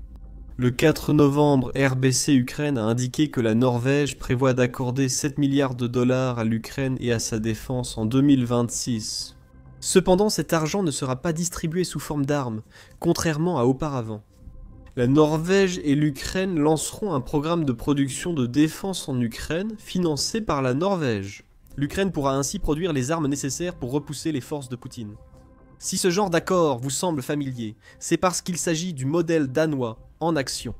Le 4 novembre, RBC Ukraine a indiqué que la Norvège prévoit d'accorder 7 milliards de dollars à l'Ukraine et à sa défense en 2026. Cependant, cet argent ne sera pas distribué sous forme d'armes, contrairement à auparavant. La Norvège et l'Ukraine lanceront un programme de production de défense en Ukraine financé par la Norvège. L'Ukraine pourra ainsi produire les armes nécessaires pour repousser les forces de Poutine. Si ce genre d'accord vous semble familier, c'est parce qu'il s'agit du modèle danois en action.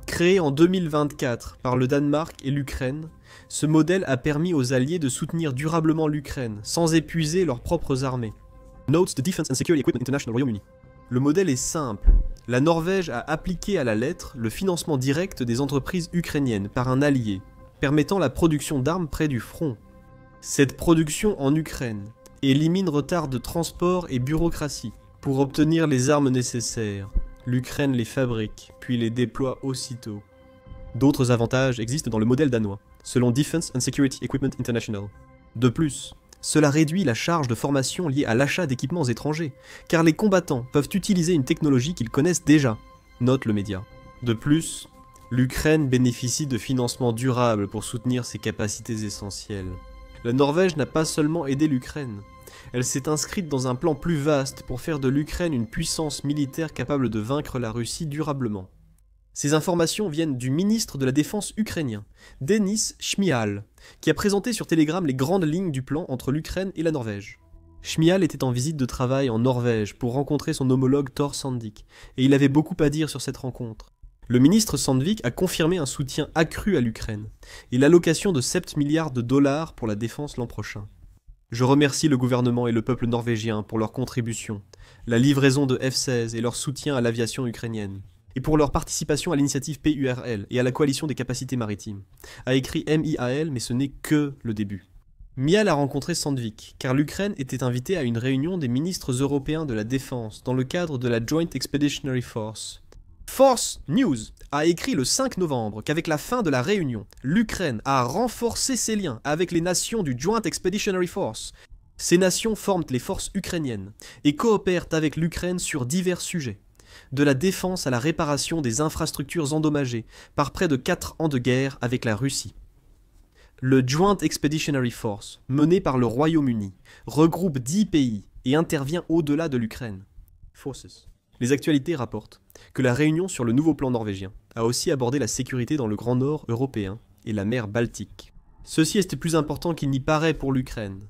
Créé en 2024 par le Danemark et l'Ukraine, ce modèle a permis aux Alliés de soutenir durablement l'Ukraine sans épuiser leurs propres armées. Notes de Defense and Security Equipment International Royaume-Uni. Le modèle est simple. La Norvège a appliqué à la lettre le financement direct des entreprises ukrainiennes par un allié, permettant la production d'armes près du front. Cette production en Ukraine élimine retard de transport et bureaucratie. Pour obtenir les armes nécessaires, l'Ukraine les fabrique, puis les déploie aussitôt. D'autres avantages existent dans le modèle danois, selon Defense and Security Equipment International. De plus, cela réduit la charge de formation liée à l'achat d'équipements étrangers, car les combattants peuvent utiliser une technologie qu'ils connaissent déjà, note le média. De plus, l'Ukraine bénéficie de financements durables pour soutenir ses capacités essentielles. La Norvège n'a pas seulement aidé l'Ukraine, elle s'est inscrite dans un plan plus vaste pour faire de l'Ukraine une puissance militaire capable de vaincre la Russie durablement. Ces informations viennent du ministre de la Défense ukrainien, Denis Shmyhal, qui a présenté sur Telegram les grandes lignes du plan entre l'Ukraine et la Norvège. Shmyhal était en visite de travail en Norvège pour rencontrer son homologue Thor Sandvik, et il avait beaucoup à dire sur cette rencontre. Le ministre Sandvik a confirmé un soutien accru à l'Ukraine, et l'allocation de 7 milliards de dollars pour la défense l'an prochain. Je remercie le gouvernement et le peuple norvégien pour leur contribution, la livraison de F-16 et leur soutien à l'aviation ukrainienne, et pour leur participation à l'initiative PURL et à la coalition des capacités maritimes, a écrit MIAL, mais ce n'est que le début. Mial a rencontré Sandvik, car l'Ukraine était invitée à une réunion des ministres européens de la Défense dans le cadre de la Joint Expeditionary Force. Force News a écrit le 5 novembre qu'avec la fin de la réunion, l'Ukraine a renforcé ses liens avec les nations du Joint Expeditionary Force. Ces nations forment les forces ukrainiennes et coopèrent avec l'Ukraine sur divers sujets, de la défense à la réparation des infrastructures endommagées par près de 4 ans de guerre avec la Russie. Le Joint Expeditionary Force, mené par le Royaume-Uni, regroupe 10 pays et intervient au-delà de l'Ukraine. Forces. Les actualités rapportent que la réunion sur le nouveau plan norvégien a aussi abordé la sécurité dans le Grand Nord européen et la mer Baltique. Ceci était plus important qu'il n'y paraît pour l'Ukraine.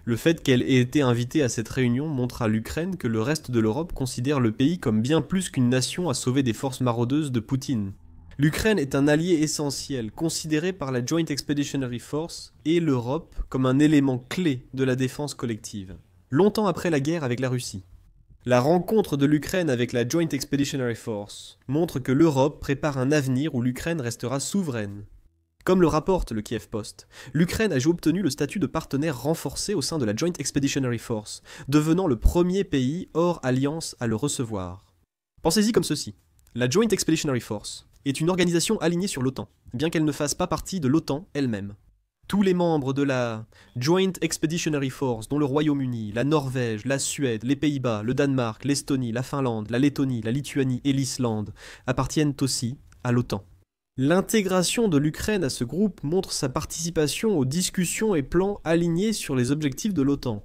Le fait qu'elle ait été invitée à cette réunion montre à l'Ukraine que le reste de l'Europe considère le pays comme bien plus qu'une nation à sauver des forces maraudeuses de Poutine. L'Ukraine est un allié essentiel, considéré par la Joint Expeditionary Force et l'Europe comme un élément clé de la défense collective. Longtemps après la guerre avec la Russie, la rencontre de l'Ukraine avec la Joint Expeditionary Force montre que l'Europe prépare un avenir où l'Ukraine restera souveraine. Comme le rapporte le Kiev Post, l'Ukraine a obtenu le statut de partenaire renforcé au sein de la Joint Expeditionary Force, devenant le premier pays hors alliance à le recevoir. Pensez-y comme ceci. La Joint Expeditionary Force est une organisation alignée sur l'OTAN, bien qu'elle ne fasse pas partie de l'OTAN elle-même. Tous les membres de la Joint Expeditionary Force, dont le Royaume-Uni, la Norvège, la Suède, les Pays-Bas, le Danemark, l'Estonie, la Finlande, la Lettonie, la Lituanie et l'Islande, appartiennent aussi à l'OTAN. L'intégration de l'Ukraine à ce groupe montre sa participation aux discussions et plans alignés sur les objectifs de l'OTAN.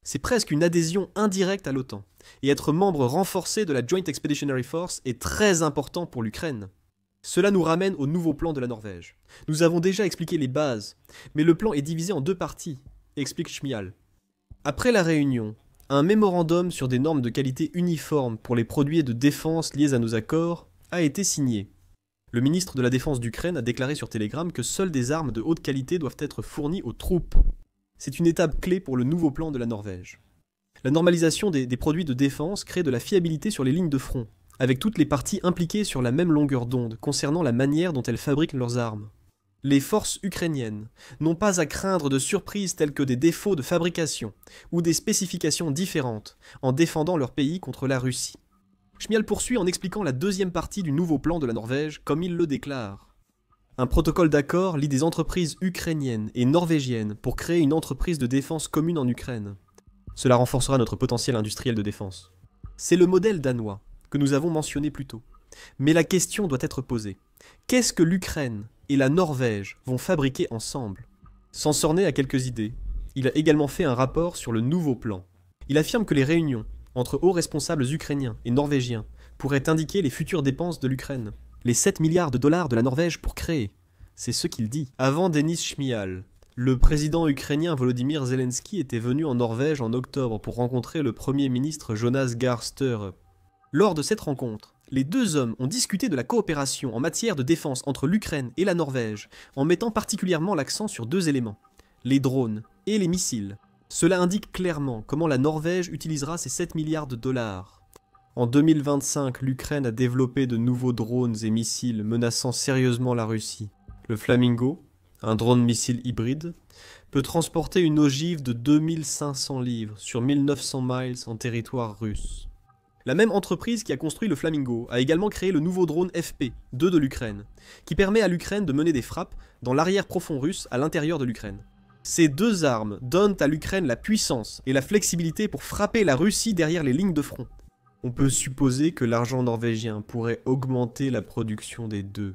C'est presque une adhésion indirecte à l'OTAN, et être membre renforcé de la Joint Expeditionary Force est très important pour l'Ukraine. Cela nous ramène au nouveau plan de la Norvège. Nous avons déjà expliqué les bases, mais le plan est divisé en 2 parties, explique Shmyhal. Après la réunion, un mémorandum sur des normes de qualité uniformes pour les produits de défense liés à nos accords a été signé. Le ministre de la Défense d'Ukraine a déclaré sur Telegram que seules des armes de haute qualité doivent être fournies aux troupes. C'est une étape clé pour le nouveau plan de la Norvège. La normalisation des produits de défense crée de la fiabilité sur les lignes de front, avec toutes les parties impliquées sur la même longueur d'onde concernant la manière dont elles fabriquent leurs armes. Les forces ukrainiennes n'ont pas à craindre de surprises telles que des défauts de fabrication ou des spécifications différentes en défendant leur pays contre la Russie. Chmiel poursuit en expliquant la deuxième partie du nouveau plan de la Norvège comme il le déclare. Un protocole d'accord lie des entreprises ukrainiennes et norvégiennes pour créer une entreprise de défense commune en Ukraine. Cela renforcera notre potentiel industriel de défense. C'est le modèle danois que nous avons mentionné plus tôt. Mais la question doit être posée. Qu'est-ce que l'Ukraine et la Norvège vont fabriquer ensemble? Sansorné a quelques idées. Il a également fait un rapport sur le nouveau plan. Il affirme que les réunions entre hauts responsables ukrainiens et norvégiens pourraient indiquer les futures dépenses de l'Ukraine. Les 7 milliards de dollars de la Norvège pour créer. C'est ce qu'il dit. Avant Denis Shmyhal, le président ukrainien Volodymyr Zelensky était venu en Norvège en octobre pour rencontrer le premier ministre Jonas Gahr Støre. Lors de cette rencontre, les deux hommes ont discuté de la coopération en matière de défense entre l'Ukraine et la Norvège, en mettant particulièrement l'accent sur deux éléments, les drones et les missiles. Cela indique clairement comment la Norvège utilisera ces 7 milliards de dollars. En 2025, l'Ukraine a développé de nouveaux drones et missiles menaçant sérieusement la Russie. Le Flamingo, un drone missile hybride, peut transporter une ogive de 2500 livres sur 1900 miles en territoire russe. La même entreprise qui a construit le Flamingo a également créé le nouveau drone FP-2 de l'Ukraine, qui permet à l'Ukraine de mener des frappes dans l'arrière profond russe à l'intérieur de l'Ukraine. Ces deux armes donnent à l'Ukraine la puissance et la flexibilité pour frapper la Russie derrière les lignes de front. On peut supposer que l'argent norvégien pourrait augmenter la production des deux.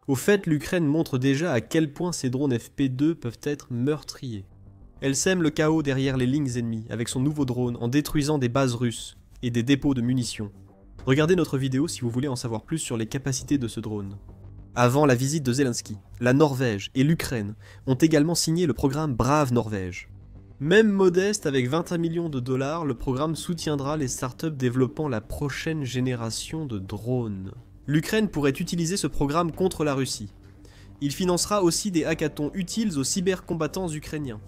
Au fait, l'Ukraine montre déjà à quel point ces drones FP-2 peuvent être meurtriers. Elle sème le chaos derrière les lignes ennemies avec son nouveau drone en détruisant des bases russes et des dépôts de munitions. Regardez notre vidéo si vous voulez en savoir plus sur les capacités de ce drone. Avant la visite de Zelensky, la Norvège et l'Ukraine ont également signé le programme Brave Norvège. Même modeste avec 21 millions de dollars, le programme soutiendra les startups développant la prochaine génération de drones. L'Ukraine pourrait utiliser ce programme contre la Russie. Il financera aussi des hackathons utiles aux cybercombattants ukrainiens.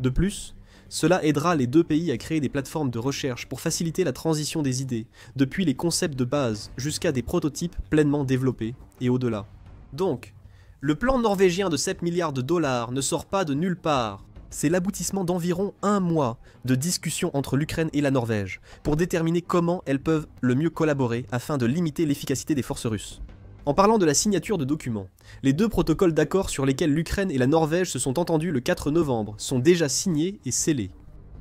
De plus, cela aidera les deux pays à créer des plateformes de recherche pour faciliter la transition des idées, depuis les concepts de base jusqu'à des prototypes pleinement développés, et au-delà. Donc, le plan norvégien de 7 milliards de dollars ne sort pas de nulle part. C'est l'aboutissement d'environ un mois de discussions entre l'Ukraine et la Norvège, pour déterminer comment elles peuvent le mieux collaborer afin de limiter l'efficacité des forces russes. En parlant de la signature de documents, les deux protocoles d'accord sur lesquels l'Ukraine et la Norvège se sont entendus le 4 novembre sont déjà signés et scellés.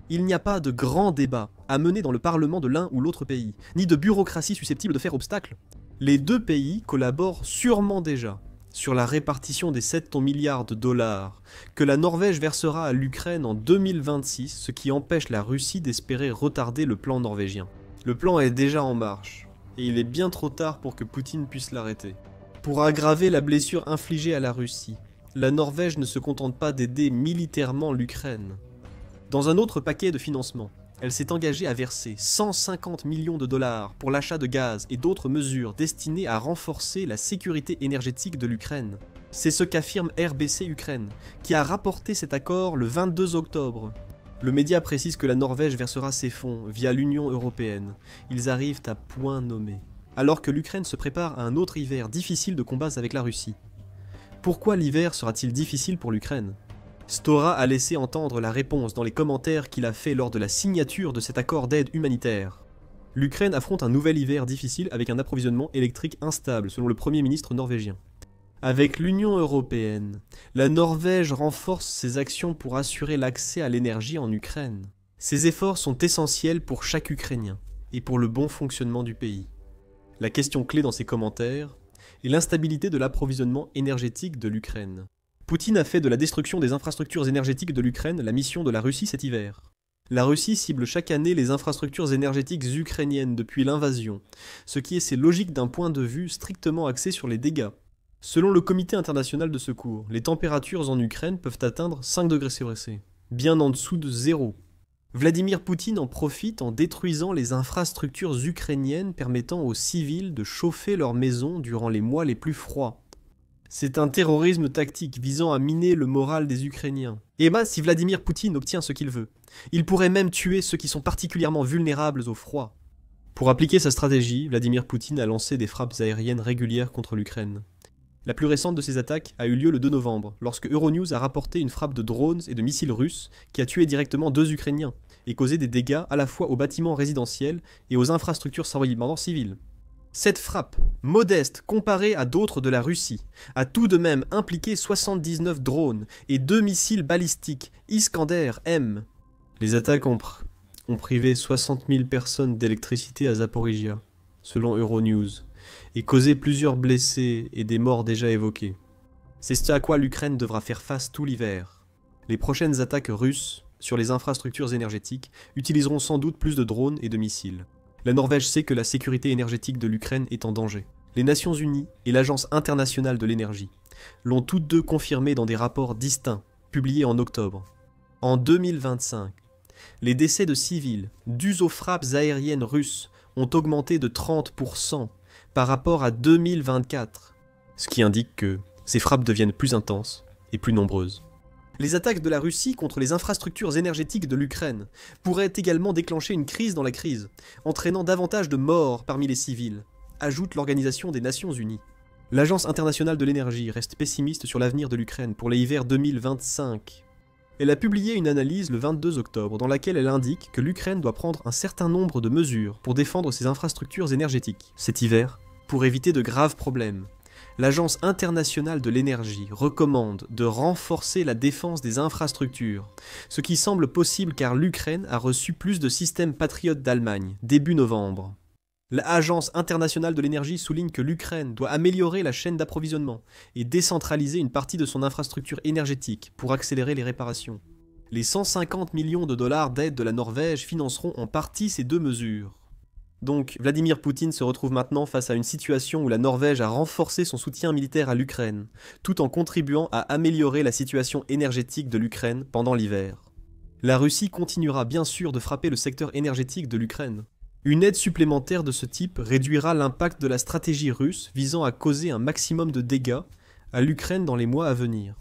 Il n'y a pas de grand débat à mener dans le parlement de l'un ou l'autre pays, ni de bureaucratie susceptible de faire obstacle. Les deux pays collaborent sûrement déjà sur la répartition des 7 milliards de dollars que la Norvège versera à l'Ukraine en 2026, ce qui empêche la Russie d'espérer retarder le plan norvégien. Le plan est déjà en marche. Et il est bien trop tard pour que Poutine puisse l'arrêter. Pour aggraver la blessure infligée à la Russie, la Norvège ne se contente pas d'aider militairement l'Ukraine. Dans un autre paquet de financement, elle s'est engagée à verser 150 millions de dollars pour l'achat de gaz et d'autres mesures destinées à renforcer la sécurité énergétique de l'Ukraine. C'est ce qu'affirme RBC Ukraine, qui a rapporté cet accord le 22 octobre. Le média précise que la Norvège versera ses fonds via l'Union européenne. Ils arrivent à point nommé. Alors que l'Ukraine se prépare à un autre hiver difficile de combats avec la Russie. Pourquoi l'hiver sera-t-il difficile pour l'Ukraine? Stora a laissé entendre la réponse dans les commentaires qu'il a fait lors de la signature de cet accord d'aide humanitaire. L'Ukraine affronte un nouvel hiver difficile avec un approvisionnement électrique instable, selon le Premier ministre norvégien. Avec l'Union européenne, la Norvège renforce ses actions pour assurer l'accès à l'énergie en Ukraine. Ces efforts sont essentiels pour chaque Ukrainien et pour le bon fonctionnement du pays. La question clé dans ces commentaires est l'instabilité de l'approvisionnement énergétique de l'Ukraine. Poutine a fait de la destruction des infrastructures énergétiques de l'Ukraine la mission de la Russie cet hiver. La Russie cible chaque année les infrastructures énergétiques ukrainiennes depuis l'invasion, ce qui est ses logiques d'un point de vue strictement axé sur les dégâts. Selon le Comité international de secours, les températures en Ukraine peuvent atteindre 5 degrés C, bien en dessous de zéro. Vladimir Poutine en profite en détruisant les infrastructures ukrainiennes permettant aux civils de chauffer leurs maisons durant les mois les plus froids. C'est un terrorisme tactique visant à miner le moral des Ukrainiens. Et si Vladimir Poutine obtient ce qu'il veut, il pourrait même tuer ceux qui sont particulièrement vulnérables au froid. Pour appliquer sa stratégie, Vladimir Poutine a lancé des frappes aériennes régulières contre l'Ukraine. La plus récente de ces attaques a eu lieu le 2 novembre, lorsque Euronews a rapporté une frappe de drones et de missiles russes qui a tué directement 2 Ukrainiens et causé des dégâts à la fois aux bâtiments résidentiels et aux infrastructures civiles. Cette frappe, modeste comparée à d'autres de la Russie, a tout de même impliqué 79 drones et 2 missiles balistiques Iskander-M. Les attaques ont privé 60 000 personnes d'électricité à Zaporizhia, selon Euronews, et causé plusieurs blessés et des morts déjà évoqués. C'est ce à quoi l'Ukraine devra faire face tout l'hiver. Les prochaines attaques russes sur les infrastructures énergétiques utiliseront sans doute plus de drones et de missiles. La Norvège sait que la sécurité énergétique de l'Ukraine est en danger. Les Nations Unies et l'Agence internationale de l'énergie l'ont toutes deux confirmé dans des rapports distincts, publiés en octobre. En 2025, les décès de civils dus aux frappes aériennes russes ont augmenté de 30% par rapport à 2024, ce qui indique que ces frappes deviennent plus intenses et plus nombreuses. Les attaques de la Russie contre les infrastructures énergétiques de l'Ukraine pourraient également déclencher une crise dans la crise, entraînant davantage de morts parmi les civils, ajoute l'Organisation des Nations Unies. L'Agence internationale de l'énergie reste pessimiste sur l'avenir de l'Ukraine pour l'hiver 2025. Elle a publié une analyse le 22 octobre dans laquelle elle indique que l'Ukraine doit prendre un certain nombre de mesures pour défendre ses infrastructures énergétiques cet hiver, pour éviter de graves problèmes. L'Agence internationale de l'énergie recommande de renforcer la défense des infrastructures, ce qui semble possible car l'Ukraine a reçu plus de systèmes patriotes d'Allemagne, début novembre. L'Agence internationale de l'énergie souligne que l'Ukraine doit améliorer la chaîne d'approvisionnement et décentraliser une partie de son infrastructure énergétique pour accélérer les réparations. Les 150 millions de dollars d'aide de la Norvège financeront en partie ces deux mesures. Donc, Vladimir Poutine se retrouve maintenant face à une situation où la Norvège a renforcé son soutien militaire à l'Ukraine, tout en contribuant à améliorer la situation énergétique de l'Ukraine pendant l'hiver. La Russie continuera bien sûr de frapper le secteur énergétique de l'Ukraine. Une aide supplémentaire de ce type réduira l'impact de la stratégie russe visant à causer un maximum de dégâts à l'Ukraine dans les mois à venir.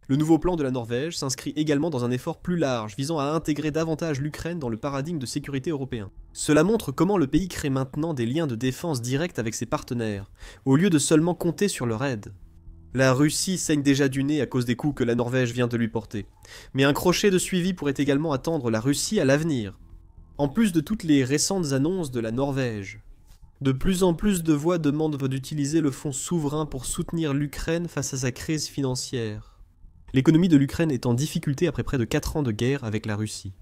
Le nouveau plan de la Norvège s'inscrit également dans un effort plus large visant à intégrer davantage l'Ukraine dans le paradigme de sécurité européen. Cela montre comment le pays crée maintenant des liens de défense directs avec ses partenaires, au lieu de seulement compter sur leur aide. La Russie saigne déjà du nez à cause des coups que la Norvège vient de lui porter, mais un crochet de suivi pourrait également attendre la Russie à l'avenir. En plus de toutes les récentes annonces de la Norvège, de plus en plus de voix demandent d'utiliser le fonds souverain pour soutenir l'Ukraine face à sa crise financière. L'économie de l'Ukraine est en difficulté après près de 4 ans de guerre avec la Russie.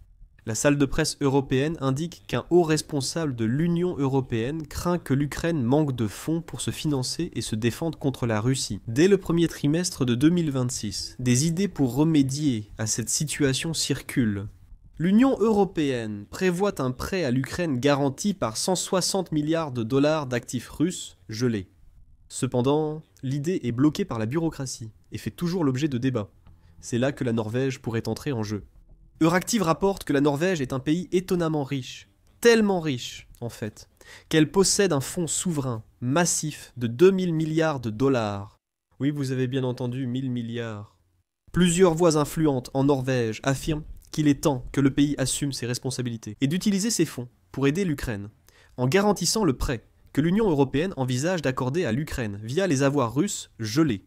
La salle de presse européenne indique qu'un haut responsable de l'Union européenne craint que l'Ukraine manque de fonds pour se financer et se défendre contre la Russie. Dès le premier trimestre de 2026, des idées pour remédier à cette situation circulent. L'Union européenne prévoit un prêt à l'Ukraine garanti par 160 milliards de dollars d'actifs russes gelés. Cependant, l'idée est bloquée par la bureaucratie et fait toujours l'objet de débats. C'est là que la Norvège pourrait entrer en jeu. Euractiv rapporte que la Norvège est un pays étonnamment riche, tellement riche en fait, qu'elle possède un fonds souverain massif de 2000 milliards de dollars. Oui, vous avez bien entendu, 1000 milliards. Plusieurs voix influentes en Norvège affirment qu'il est temps que le pays assume ses responsabilités et d'utiliser ses fonds pour aider l'Ukraine, en garantissant le prêt que l'Union européenne envisage d'accorder à l'Ukraine via les avoirs russes gelés.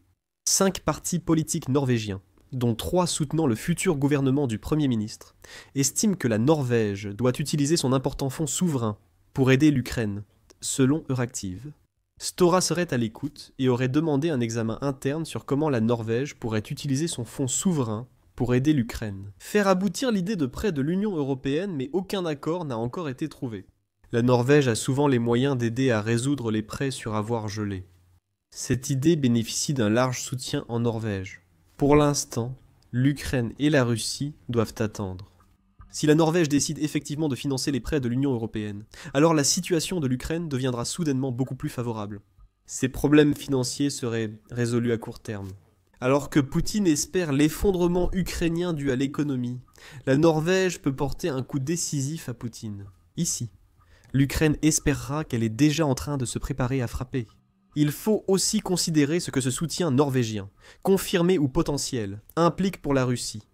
5 partis politiques norvégiens, dont 3 soutenant le futur gouvernement du Premier ministre, estiment que la Norvège doit utiliser son important fonds souverain pour aider l'Ukraine, selon Euractiv. Stora serait à l'écoute et aurait demandé un examen interne sur comment la Norvège pourrait utiliser son fonds souverain pour aider l'Ukraine. Faire aboutir l'idée de prêt de l'Union européenne, mais aucun accord n'a encore été trouvé. La Norvège a souvent les moyens d'aider à résoudre les prêts sur avoirs gelés. Cette idée bénéficie d'un large soutien en Norvège. Pour l'instant, l'Ukraine et la Russie doivent attendre. Si la Norvège décide effectivement de financer les prêts de l'Union européenne, alors la situation de l'Ukraine deviendra soudainement beaucoup plus favorable. Ses problèmes financiers seraient résolus à court terme. Alors que Poutine espère l'effondrement ukrainien dû à l'économie, la Norvège peut porter un coup décisif à Poutine. Ici, l'Ukraine espérera qu'elle est déjà en train de se préparer à frapper. Il faut aussi considérer ce que ce soutien norvégien, confirmé ou potentiel, implique pour la Russie.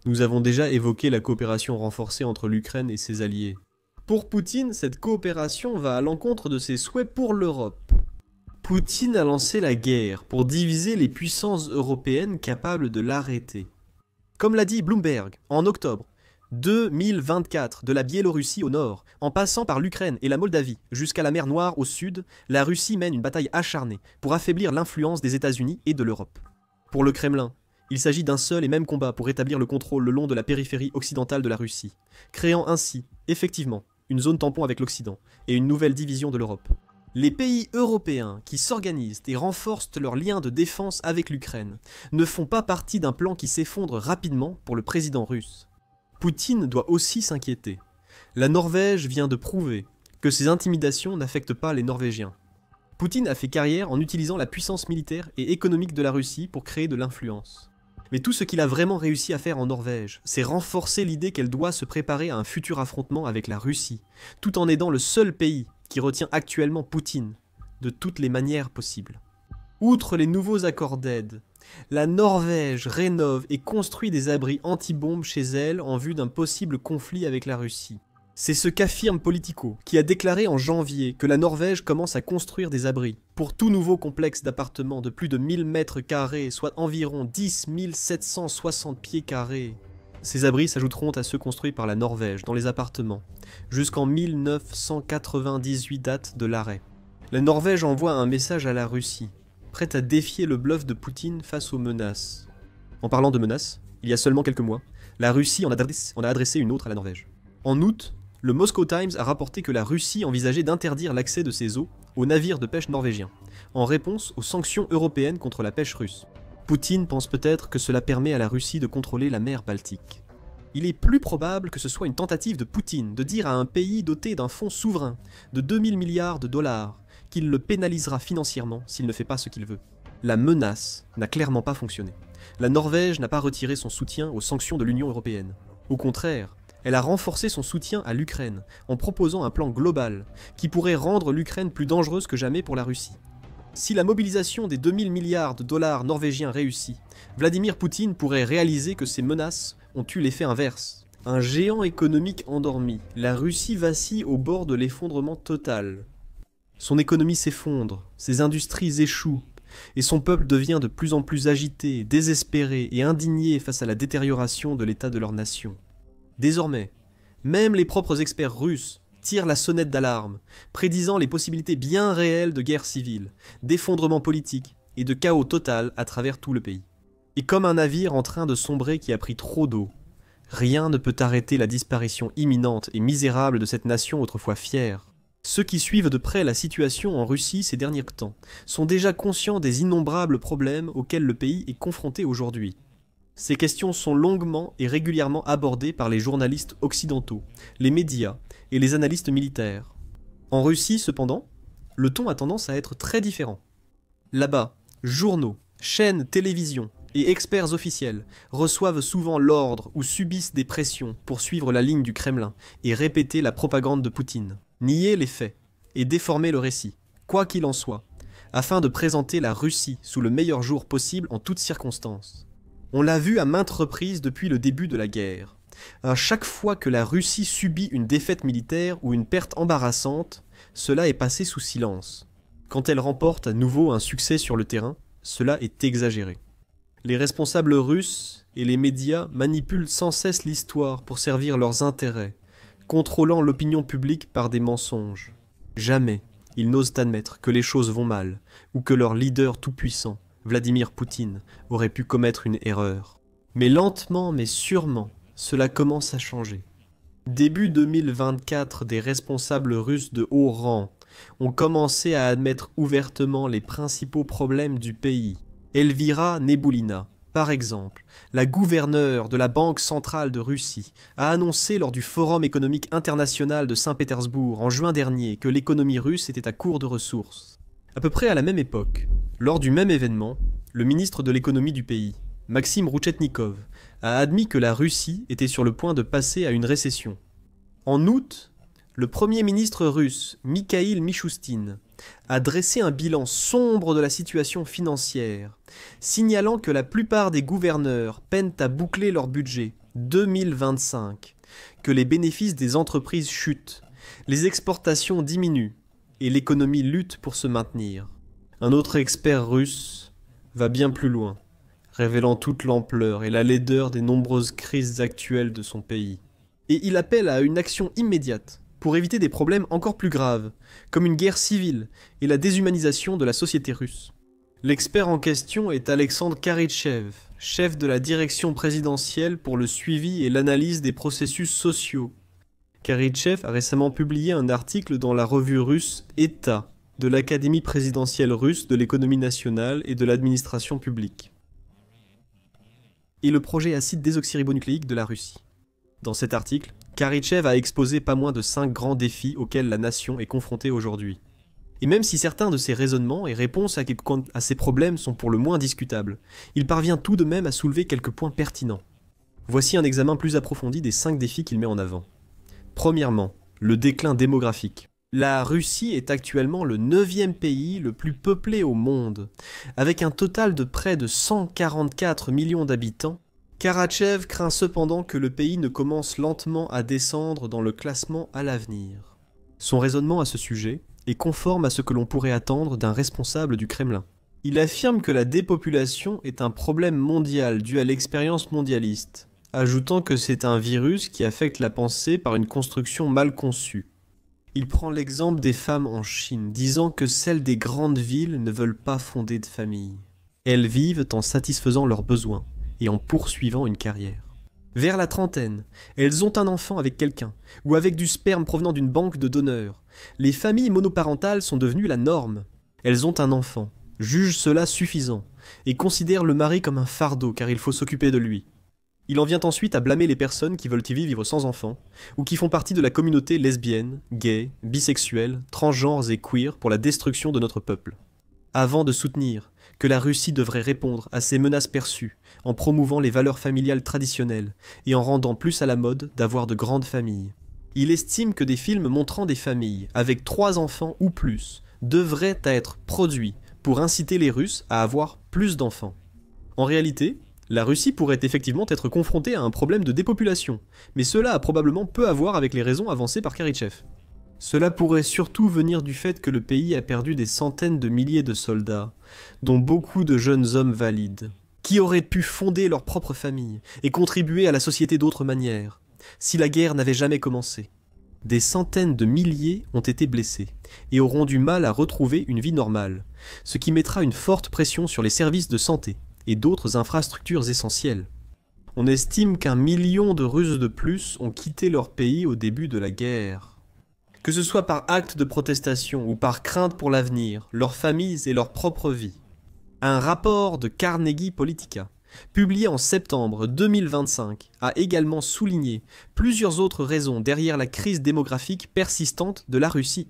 Nous avons déjà évoqué la coopération renforcée entre l'Ukraine et ses alliés. Pour Poutine, cette coopération va à l'encontre de ses souhaits pour l'Europe. Poutine a lancé la guerre pour diviser les puissances européennes capables de l'arrêter. Comme l'a dit Bloomberg en octobre 2024, de la Biélorussie au nord, en passant par l'Ukraine et la Moldavie jusqu'à la mer Noire au sud, la Russie mène une bataille acharnée pour affaiblir l'influence des États-Unis et de l'Europe. Pour le Kremlin, il s'agit d'un seul et même combat pour rétablir le contrôle le long de la périphérie occidentale de la Russie, créant ainsi, effectivement, une zone tampon avec l'Occident et une nouvelle division de l'Europe. Les pays européens qui s'organisent et renforcent leurs liens de défense avec l'Ukraine ne font pas partie d'un plan qui s'effondre rapidement pour le président russe. Poutine doit aussi s'inquiéter. La Norvège vient de prouver que ces intimidations n'affectent pas les Norvégiens. Poutine a fait carrière en utilisant la puissance militaire et économique de la Russie pour créer de l'influence. Mais tout ce qu'il a vraiment réussi à faire en Norvège, c'est renforcer l'idée qu'elle doit se préparer à un futur affrontement avec la Russie, tout en aidant le seul pays qui retient actuellement Poutine, de toutes les manières possibles. Outre les nouveaux accords d'aide, la Norvège rénove et construit des abris anti-bombes chez elle en vue d'un possible conflit avec la Russie. C'est ce qu'affirme Politico, qui a déclaré en janvier que la Norvège commence à construire des abris pour tout nouveau complexe d'appartements de plus de 1000 mètres carrés, soit environ 10 760 pieds carrés. Ces abris s'ajouteront à ceux construits par la Norvège dans les appartements, jusqu'en 1998 date de l'arrêt. La Norvège envoie un message à la Russie, prête à défier le bluff de Poutine face aux menaces. En parlant de menaces, il y a seulement quelques mois, la Russie en a adressé une autre à la Norvège. En août, le Moscow Times a rapporté que la Russie envisageait d'interdire l'accès de ses eaux aux navires de pêche norvégiens, en réponse aux sanctions européennes contre la pêche russe. Poutine pense peut-être que cela permet à la Russie de contrôler la mer Baltique. Il est plus probable que ce soit une tentative de Poutine de dire à un pays doté d'un fonds souverain de 2000 milliards de dollars qu'il le pénalisera financièrement s'il ne fait pas ce qu'il veut. La menace n'a clairement pas fonctionné. La Norvège n'a pas retiré son soutien aux sanctions de l'Union européenne. Au contraire, elle a renforcé son soutien à l'Ukraine en proposant un plan global qui pourrait rendre l'Ukraine plus dangereuse que jamais pour la Russie. Si la mobilisation des 2000 milliards de dollars norvégiens réussit, Vladimir Poutine pourrait réaliser que ces menaces ont eu l'effet inverse. Un géant économique endormi, la Russie vacille au bord de l'effondrement total. Son économie s'effondre, ses industries échouent, et son peuple devient de plus en plus agité, désespéré et indigné face à la détérioration de l'état de leur nation. Désormais, même les propres experts russes tire la sonnette d'alarme, prédisant les possibilités bien réelles de guerre civile, d'effondrement politique et de chaos total à travers tout le pays. Et comme un navire en train de sombrer qui a pris trop d'eau, rien ne peut arrêter la disparition imminente et misérable de cette nation autrefois fière. Ceux qui suivent de près la situation en Russie ces derniers temps sont déjà conscients des innombrables problèmes auxquels le pays est confronté aujourd'hui. Ces questions sont longuement et régulièrement abordées par les journalistes occidentaux, les médias et les analystes militaires. En Russie, cependant, le ton a tendance à être très différent. Là-bas, journaux, chaînes, télévisions et experts officiels reçoivent souvent l'ordre ou subissent des pressions pour suivre la ligne du Kremlin et répéter la propagande de Poutine, nier les faits et déformer le récit, quoi qu'il en soit, afin de présenter la Russie sous le meilleur jour possible en toutes circonstances. On l'a vu à maintes reprises depuis le début de la guerre. À chaque fois que la Russie subit une défaite militaire ou une perte embarrassante, cela est passé sous silence. Quand elle remporte à nouveau un succès sur le terrain, cela est exagéré. Les responsables russes et les médias manipulent sans cesse l'histoire pour servir leurs intérêts, contrôlant l'opinion publique par des mensonges. Jamais ils n'osent admettre que les choses vont mal ou que leur leader tout-puissant, Vladimir Poutine, aurait pu commettre une erreur. Mais lentement mais sûrement, cela commence à changer. Début 2024, des responsables russes de haut rang ont commencé à admettre ouvertement les principaux problèmes du pays. Elvira Nebulina, par exemple, la gouverneure de la Banque centrale de Russie, a annoncé lors du Forum économique international de Saint-Pétersbourg en juin dernier que l'économie russe était à court de ressources. À peu près à la même époque, lors du même événement, le ministre de l'économie du pays, Maxime Rouchetnikov, a admis que la Russie était sur le point de passer à une récession. En août, le premier ministre russe, Mikhail Mishustin, a dressé un bilan sombre de la situation financière, signalant que la plupart des gouverneurs peinent à boucler leur budget 2025, que les bénéfices des entreprises chutent, les exportations diminuent et l'économie lutte pour se maintenir. Un autre expert russe va bien plus loin, révélant toute l'ampleur et la laideur des nombreuses crises actuelles de son pays. Et il appelle à une action immédiate pour éviter des problèmes encore plus graves, comme une guerre civile et la déshumanisation de la société russe. L'expert en question est Alexandre Karitchev, chef de la direction présidentielle pour le suivi et l'analyse des processus sociaux. Karitchev a récemment publié un article dans la revue russe État de l'Académie présidentielle russe de l'économie nationale et de l'administration publique. Et le projet acide désoxyribonucléique de la Russie. Dans cet article, Karitchev a exposé pas moins de 5 grands défis auxquels la nation est confrontée aujourd'hui. Et même si certains de ses raisonnements et réponses à ces problèmes sont pour le moins discutables, il parvient tout de même à soulever quelques points pertinents. Voici un examen plus approfondi des 5 défis qu'il met en avant. Premièrement, le déclin démographique. La Russie est actuellement le 9e pays le plus peuplé au monde. Avec un total de près de 144 millions d'habitants, Karatchev craint cependant que le pays ne commence lentement à descendre dans le classement à l'avenir. Son raisonnement à ce sujet est conforme à ce que l'on pourrait attendre d'un responsable du Kremlin. Il affirme que la dépopulation est un problème mondial dû à l'expérience mondialiste, ajoutant que c'est un virus qui affecte la pensée par une construction mal conçue. Il prend l'exemple des femmes en Chine, disant que celles des grandes villes ne veulent pas fonder de famille. Elles vivent en satisfaisant leurs besoins et en poursuivant une carrière. Vers la trentaine, elles ont un enfant avec quelqu'un, ou avec du sperme provenant d'une banque de donneurs. Les familles monoparentales sont devenues la norme. Elles ont un enfant, jugent cela suffisant, et considèrent le mari comme un fardeau car il faut s'occuper de lui. Il en vient ensuite à blâmer les personnes qui veulent y vivre sans enfants, ou qui font partie de la communauté lesbienne, gay, bisexuelle, transgenres et queer pour la destruction de notre peuple. Avant de soutenir que la Russie devrait répondre à ces menaces perçues en promouvant les valeurs familiales traditionnelles et en rendant plus à la mode d'avoir de grandes familles. Il estime que des films montrant des familles avec 3 enfants ou plus devraient être produits pour inciter les Russes à avoir plus d'enfants. En réalité, la Russie pourrait effectivement être confrontée à un problème de dépopulation, mais cela a probablement peu à voir avec les raisons avancées par Karitchev. Cela pourrait surtout venir du fait que le pays a perdu des centaines de milliers de soldats, dont beaucoup de jeunes hommes valides, qui auraient pu fonder leur propre famille et contribuer à la société d'autres manières, si la guerre n'avait jamais commencé. Des centaines de milliers ont été blessés et auront du mal à retrouver une vie normale, ce qui mettra une forte pression sur les services de santé et d'autres infrastructures essentielles. On estime qu'1 million de Russes de plus ont quitté leur pays au début de la guerre. Que ce soit par acte de protestation ou par crainte pour l'avenir, leurs familles et leur propre vie. Un rapport de Carnegie Politica, publié en septembre 2025, a également souligné plusieurs autres raisons derrière la crise démographique persistante de la Russie.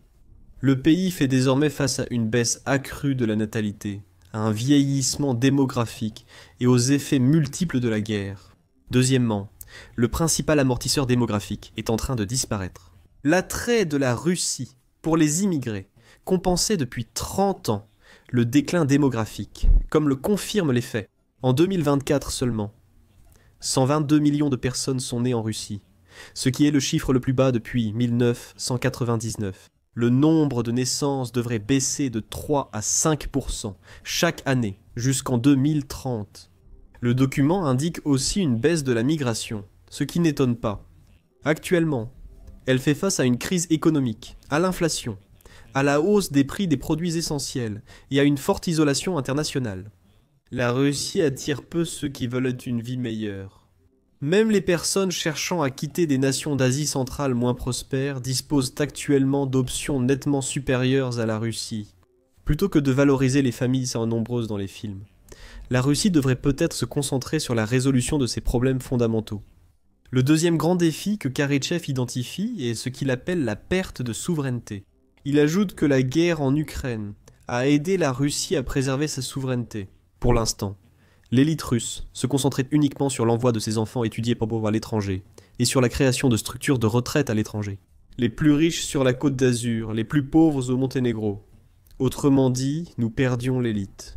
Le pays fait désormais face à une baisse accrue de la natalité, à un vieillissement démographique et aux effets multiples de la guerre. Deuxièmement, le principal amortisseur démographique est en train de disparaître. L'attrait de la Russie pour les immigrés compensait depuis 30 ans le déclin démographique, comme le confirment les faits. En 2024 seulement, 122 millions de personnes sont nées en Russie, ce qui est le chiffre le plus bas depuis 1999. Le nombre de naissances devrait baisser de 3 à 5% chaque année jusqu'en 2030. Le document indique aussi une baisse de la migration, ce qui n'étonne pas. Actuellement, elle fait face à une crise économique, à l'inflation, à la hausse des prix des produits essentiels et à une forte isolation internationale. La Russie attire peu ceux qui veulent une vie meilleure. Même les personnes cherchant à quitter des nations d'Asie centrale moins prospères disposent actuellement d'options nettement supérieures à la Russie. Plutôt que de valoriser les familles si nombreuses dans les films, la Russie devrait peut-être se concentrer sur la résolution de ses problèmes fondamentaux. Le deuxième grand défi que Karitchev identifie est ce qu'il appelle la perte de souveraineté. Il ajoute que la guerre en Ukraine a aidé la Russie à préserver sa souveraineté. Pour l'instant, l'élite russe se concentrait uniquement sur l'envoi de ses enfants étudier pour à l'étranger et sur la création de structures de retraite à l'étranger. Les plus riches sur la côte d'Azur, les plus pauvres au Monténégro. Autrement dit, nous perdions l'élite.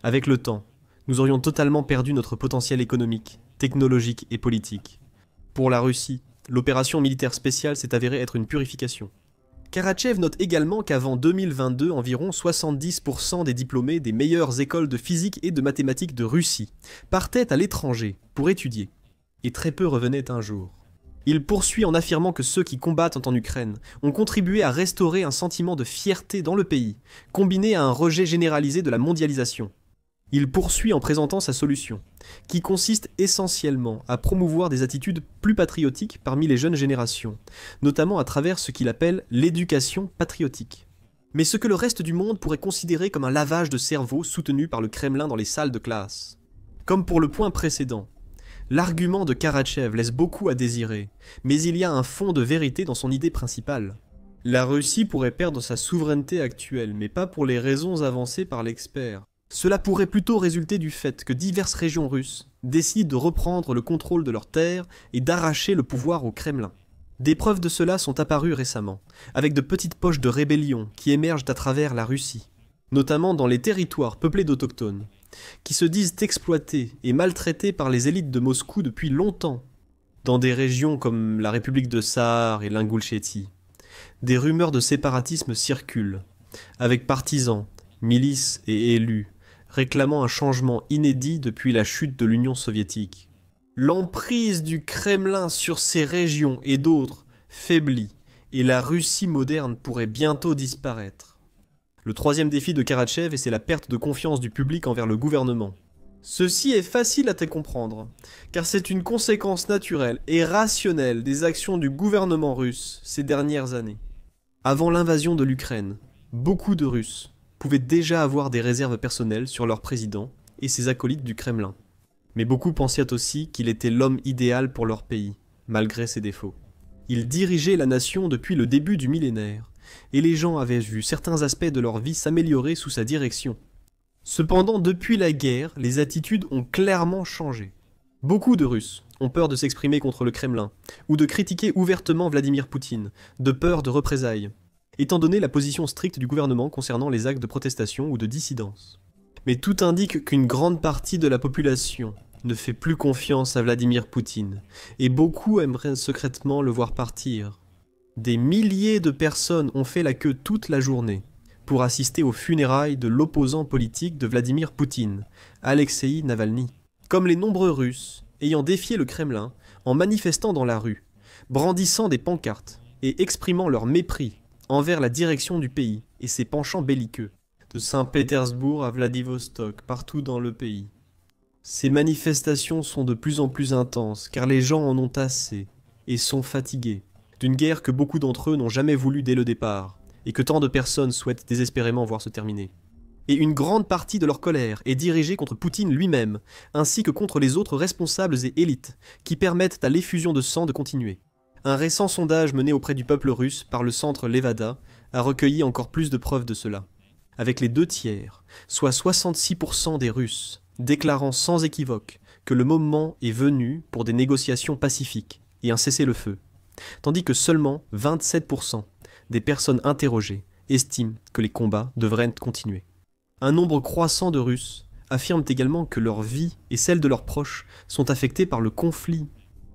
Avec le temps, nous aurions totalement perdu notre potentiel économique, technologique et politique. Pour la Russie, l'opération militaire spéciale s'est avérée être une purification. Karachev note également qu'avant 2022, environ 70% des diplômés des meilleures écoles de physique et de mathématiques de Russie partaient à l'étranger pour étudier, et très peu revenaient un jour. Il poursuit en affirmant que ceux qui combattent en Ukraine ont contribué à restaurer un sentiment de fierté dans le pays, combiné à un rejet généralisé de la mondialisation. Il poursuit en présentant sa solution, qui consiste essentiellement à promouvoir des attitudes plus patriotiques parmi les jeunes générations, notamment à travers ce qu'il appelle l'éducation patriotique. Mais ce que le reste du monde pourrait considérer comme un lavage de cerveau soutenu par le Kremlin dans les salles de classe. Comme pour le point précédent, l'argument de Karachev laisse beaucoup à désirer, mais il y a un fond de vérité dans son idée principale. La Russie pourrait perdre sa souveraineté actuelle, mais pas pour les raisons avancées par l'expert. Cela pourrait plutôt résulter du fait que diverses régions russes décident de reprendre le contrôle de leurs terres et d'arracher le pouvoir au Kremlin. Des preuves de cela sont apparues récemment, avec de petites poches de rébellion qui émergent à travers la Russie, notamment dans les territoires peuplés d'autochtones, qui se disent exploités et maltraités par les élites de Moscou depuis longtemps, dans des régions comme la République de Sarre et l'Ingoulchétie. Des rumeurs de séparatisme circulent, avec partisans, milices et élus, réclamant un changement inédit depuis la chute de l'Union soviétique. L'emprise du Kremlin sur ces régions et d'autres faiblit, et la Russie moderne pourrait bientôt disparaître. Le troisième défi de Karachev, c'est la perte de confiance du public envers le gouvernement. Ceci est facile à te comprendre, car c'est une conséquence naturelle et rationnelle des actions du gouvernement russe ces dernières années. Avant l'invasion de l'Ukraine, beaucoup de Russes pouvaient déjà avoir des réserves personnelles sur leur président et ses acolytes du Kremlin. Mais beaucoup pensaient aussi qu'il était l'homme idéal pour leur pays, malgré ses défauts. Il dirigeait la nation depuis le début du millénaire, et les gens avaient vu certains aspects de leur vie s'améliorer sous sa direction. Cependant, depuis la guerre, les attitudes ont clairement changé. Beaucoup de Russes ont peur de s'exprimer contre le Kremlin, ou de critiquer ouvertement Vladimir Poutine, de peur de représailles, étant donné la position stricte du gouvernement concernant les actes de protestation ou de dissidence. Mais tout indique qu'une grande partie de la population ne fait plus confiance à Vladimir Poutine, et beaucoup aimeraient secrètement le voir partir. Des milliers de personnes ont fait la queue toute la journée pour assister aux funérailles de l'opposant politique de Vladimir Poutine, Alexeï Navalny. Comme les nombreux Russes ayant défié le Kremlin en manifestant dans la rue, brandissant des pancartes et exprimant leur mépris envers la direction du pays et ses penchants belliqueux, de Saint-Pétersbourg à Vladivostok, partout dans le pays. Ces manifestations sont de plus en plus intenses, car les gens en ont assez, et sont fatigués, d'une guerre que beaucoup d'entre eux n'ont jamais voulu dès le départ, et que tant de personnes souhaitent désespérément voir se terminer. Et une grande partie de leur colère est dirigée contre Poutine lui-même, ainsi que contre les autres responsables et élites, qui permettent à l'effusion de sang de continuer. Un récent sondage mené auprès du peuple russe par le centre Levada a recueilli encore plus de preuves de cela. Avec les 2/3, soit 66% des Russes, déclarant sans équivoque que le moment est venu pour des négociations pacifiques et un cessez-le-feu, tandis que seulement 27% des personnes interrogées estiment que les combats devraient continuer. Un nombre croissant de Russes affirment également que leur vie et celle de leurs proches sont affectées par le conflit.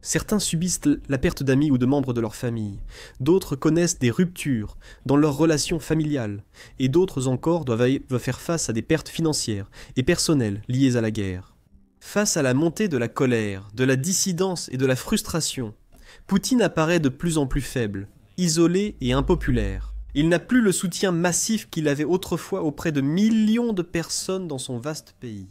Certains subissent la perte d'amis ou de membres de leur famille, d'autres connaissent des ruptures dans leurs relations familiales, et d'autres encore doivent faire face à des pertes financières et personnelles liées à la guerre. Face à la montée de la colère, de la dissidence et de la frustration, Poutine apparaît de plus en plus faible, isolé et impopulaire. Il n'a plus le soutien massif qu'il avait autrefois auprès de millions de personnes dans son vaste pays.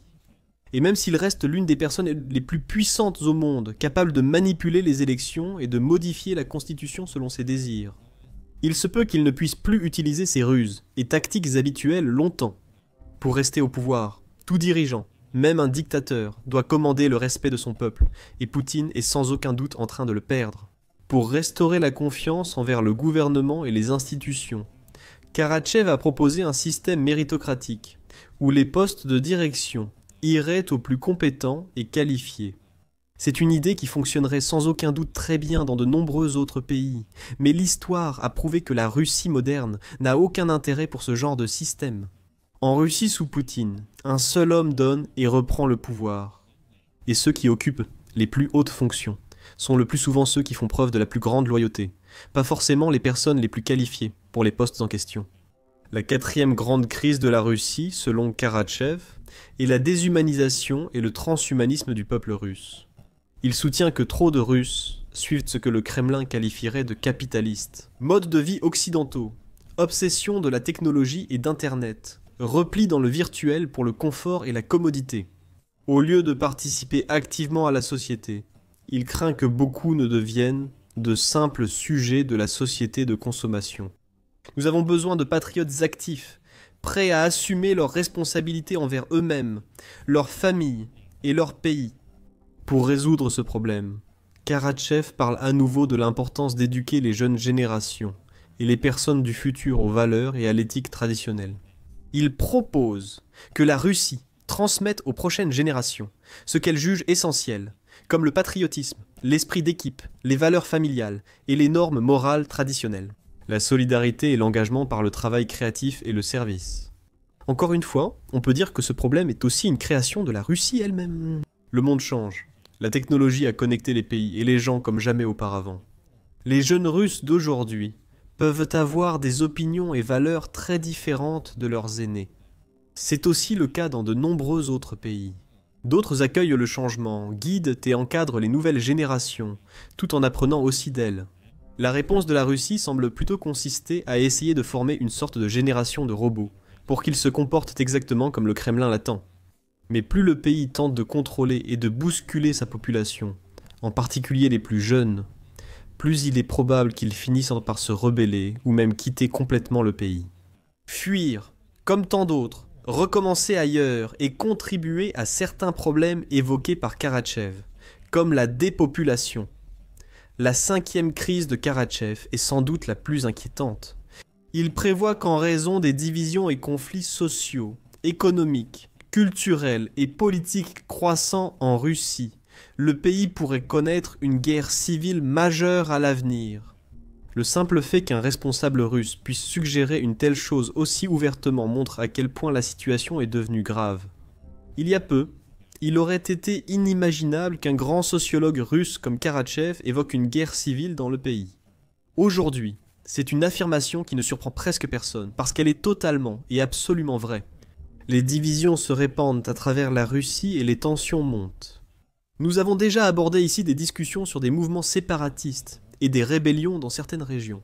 Et même s'il reste l'une des personnes les plus puissantes au monde, capable de manipuler les élections et de modifier la constitution selon ses désirs, il se peut qu'il ne puisse plus utiliser ses ruses et tactiques habituelles longtemps. Pour rester au pouvoir, tout dirigeant, même un dictateur, doit commander le respect de son peuple, et Poutine est sans aucun doute en train de le perdre. Pour restaurer la confiance envers le gouvernement et les institutions, Karachev a proposé un système méritocratique, où les postes de direction iraient aux plus compétents et qualifiés. C'est une idée qui fonctionnerait sans aucun doute très bien dans de nombreux autres pays, mais l'histoire a prouvé que la Russie moderne n'a aucun intérêt pour ce genre de système. En Russie sous Poutine, un seul homme donne et reprend le pouvoir. Et ceux qui occupent les plus hautes fonctions sont le plus souvent ceux qui font preuve de la plus grande loyauté, pas forcément les personnes les plus qualifiées pour les postes en question. La quatrième grande crise de la Russie, selon Karatchev, est la déshumanisation et le transhumanisme du peuple russe. Il soutient que trop de Russes suivent ce que le Kremlin qualifierait de capitalistes. Modes de vie occidentaux, obsession de la technologie et d'Internet, repli dans le virtuel pour le confort et la commodité. Au lieu de participer activement à la société, il craint que beaucoup ne deviennent de simples sujets de la société de consommation. Nous avons besoin de patriotes actifs, prêts à assumer leurs responsabilités envers eux-mêmes, leur famille et leur pays. Pour résoudre ce problème, Karatchev parle à nouveau de l'importance d'éduquer les jeunes générations et les personnes du futur aux valeurs et à l'éthique traditionnelle. Il propose que la Russie transmette aux prochaines générations ce qu'elle juge essentiel, comme le patriotisme, l'esprit d'équipe, les valeurs familiales et les normes morales traditionnelles. La solidarité et l'engagement par le travail créatif et le service. Encore une fois, on peut dire que ce problème est aussi une création de la Russie elle-même. Le monde change. La technologie a connecté les pays et les gens comme jamais auparavant. Les jeunes Russes d'aujourd'hui peuvent avoir des opinions et valeurs très différentes de leurs aînés. C'est aussi le cas dans de nombreux autres pays. D'autres accueillent le changement, guident et encadrent les nouvelles générations, tout en apprenant aussi d'elles. La réponse de la Russie semble plutôt consister à essayer de former une sorte de génération de robots, pour qu'ils se comportent exactement comme le Kremlin l'attend. Mais plus le pays tente de contrôler et de bousculer sa population, en particulier les plus jeunes, plus il est probable qu'ils finissent par se rebeller ou même quitter complètement le pays. Fuir, comme tant d'autres, recommencer ailleurs et contribuer à certains problèmes évoqués par Karatchev, comme la dépopulation. La 5e crise de Karatchev est sans doute la plus inquiétante. Il prévoit qu'en raison des divisions et conflits sociaux, économiques, culturels et politiques croissants en Russie, le pays pourrait connaître une guerre civile majeure à l'avenir. Le simple fait qu'un responsable russe puisse suggérer une telle chose aussi ouvertement montre à quel point la situation est devenue grave. Il y a peu, il aurait été inimaginable qu'un grand sociologue russe comme Karatchev évoque une guerre civile dans le pays. Aujourd'hui, c'est une affirmation qui ne surprend presque personne, parce qu'elle est totalement et absolument vraie. Les divisions se répandent à travers la Russie et les tensions montent. Nous avons déjà abordé ici des discussions sur des mouvements séparatistes et des rébellions dans certaines régions,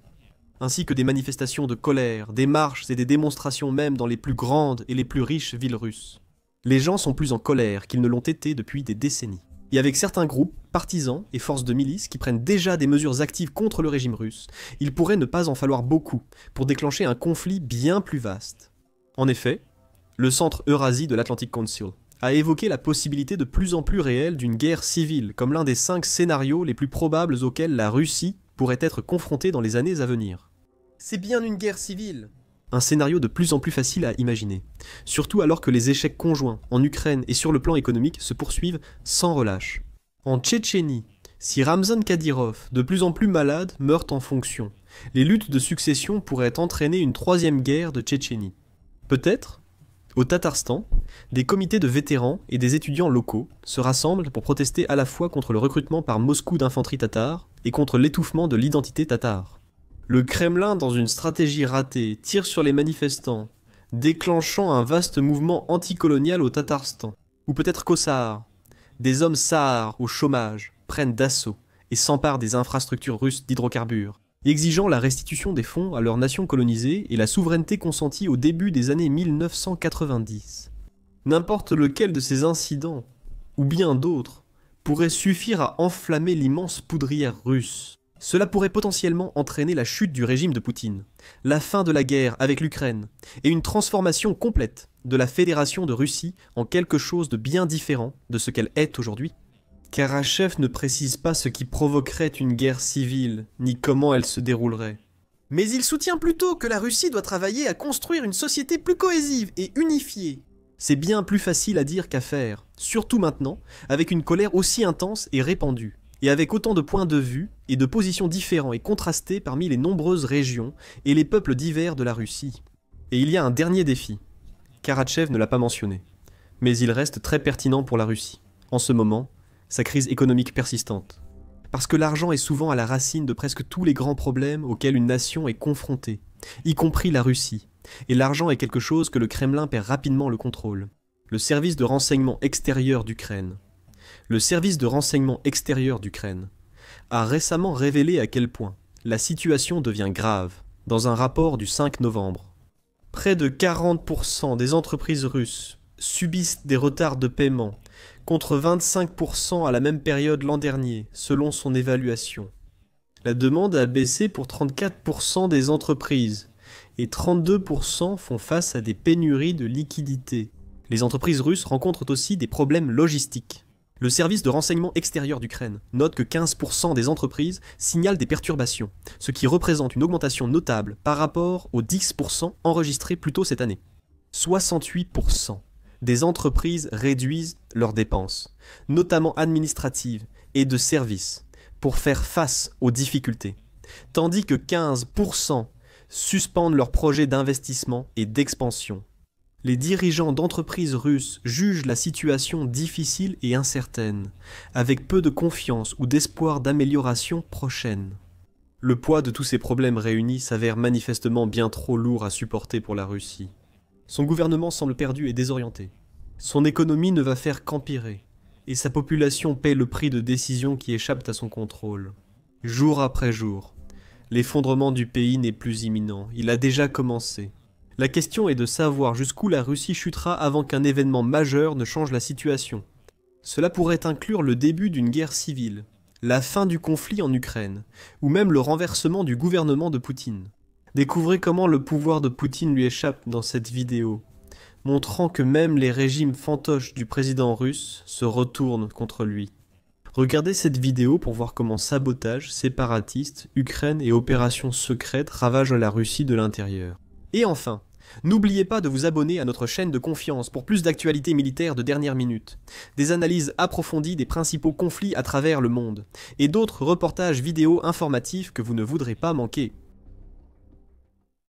ainsi que des manifestations de colère, des marches et des démonstrations même dans les plus grandes et les plus riches villes russes. Les gens sont plus en colère qu'ils ne l'ont été depuis des décennies. Et avec certains groupes, partisans et forces de milices qui prennent déjà des mesures actives contre le régime russe, il pourrait ne pas en falloir beaucoup pour déclencher un conflit bien plus vaste. En effet, le Centre Eurasie de l'Atlantic Council a évoqué la possibilité de plus en plus réelle d'une guerre civile comme l'un des 5 scénarios les plus probables auxquels la Russie pourrait être confrontée dans les années à venir. C'est bien une guerre civile! Un scénario de plus en plus facile à imaginer, surtout alors que les échecs conjoints en Ukraine et sur le plan économique se poursuivent sans relâche. En Tchétchénie, si Ramzan Kadyrov, de plus en plus malade, meurt en fonction, les luttes de succession pourraient entraîner une 3e guerre de Tchétchénie. Peut-être, au Tatarstan, des comités de vétérans et des étudiants locaux se rassemblent pour protester à la fois contre le recrutement par Moscou d'infanterie tatare et contre l'étouffement de l'identité tatare. Le Kremlin, dans une stratégie ratée, tire sur les manifestants, déclenchant un vaste mouvement anticolonial au Tatarstan, ou peut-être qu'au Sahara. Des hommes sahars au chômage prennent d'assaut et s'emparent des infrastructures russes d'hydrocarbures, exigeant la restitution des fonds à leurs nations colonisées et la souveraineté consentie au début des années 1990. N'importe lequel de ces incidents, ou bien d'autres, pourrait suffire à enflammer l'immense poudrière russe. Cela pourrait potentiellement entraîner la chute du régime de Poutine, la fin de la guerre avec l'Ukraine, et une transformation complète de la Fédération de Russie en quelque chose de bien différent de ce qu'elle est aujourd'hui. Karatchev ne précise pas ce qui provoquerait une guerre civile, ni comment elle se déroulerait. Mais il soutient plutôt que la Russie doit travailler à construire une société plus cohésive et unifiée. C'est bien plus facile à dire qu'à faire, surtout maintenant, avec une colère aussi intense et répandue, et avec autant de points de vue et de positions différents et contrastés parmi les nombreuses régions et les peuples divers de la Russie. Et il y a un dernier défi. Karatchev ne l'a pas mentionné, mais il reste très pertinent pour la Russie, en ce moment, sa crise économique persistante. Parce que l'argent est souvent à la racine de presque tous les grands problèmes auxquels une nation est confrontée, y compris la Russie. Et l'argent est quelque chose que le Kremlin perd rapidement le contrôle. Le service de renseignement extérieur d'Ukraine. Le service de renseignement extérieur d'Ukraine a récemment révélé à quel point la situation devient grave dans un rapport du 5 novembre. Près de 40% des entreprises russes subissent des retards de paiement, contre 25% à la même période l'an dernier, selon son évaluation. La demande a baissé pour 34% des entreprises, et 32% font face à des pénuries de liquidités. Les entreprises russes rencontrent aussi des problèmes logistiques. Le service de renseignement extérieur d'Ukraine note que 15% des entreprises signalent des perturbations, ce qui représente une augmentation notable par rapport aux 10% enregistrés plus tôt cette année. 68% des entreprises réduisent leurs dépenses, notamment administratives et de services, pour faire face aux difficultés, tandis que 15% suspendent leurs projets d'investissement et d'expansion. Les dirigeants d'entreprises russes jugent la situation difficile et incertaine, avec peu de confiance ou d'espoir d'amélioration prochaine. Le poids de tous ces problèmes réunis s'avère manifestement bien trop lourd à supporter pour la Russie. Son gouvernement semble perdu et désorienté. Son économie ne va faire qu'empirer, et sa population paie le prix de décisions qui échappent à son contrôle. Jour après jour, l'effondrement du pays n'est plus imminent, il a déjà commencé. La question est de savoir jusqu'où la Russie chutera avant qu'un événement majeur ne change la situation. Cela pourrait inclure le début d'une guerre civile, la fin du conflit en Ukraine, ou même le renversement du gouvernement de Poutine. Découvrez comment le pouvoir de Poutine lui échappe dans cette vidéo, montrant que même les régimes fantoches du président russe se retournent contre lui. Regardez cette vidéo pour voir comment sabotage, séparatistes, Ukraine et opérations secrètes ravagent la Russie de l'intérieur. Et enfin, n'oubliez pas de vous abonner à notre chaîne de confiance pour plus d'actualités militaires de dernière minute, des analyses approfondies des principaux conflits à travers le monde, et d'autres reportages vidéo informatifs que vous ne voudrez pas manquer.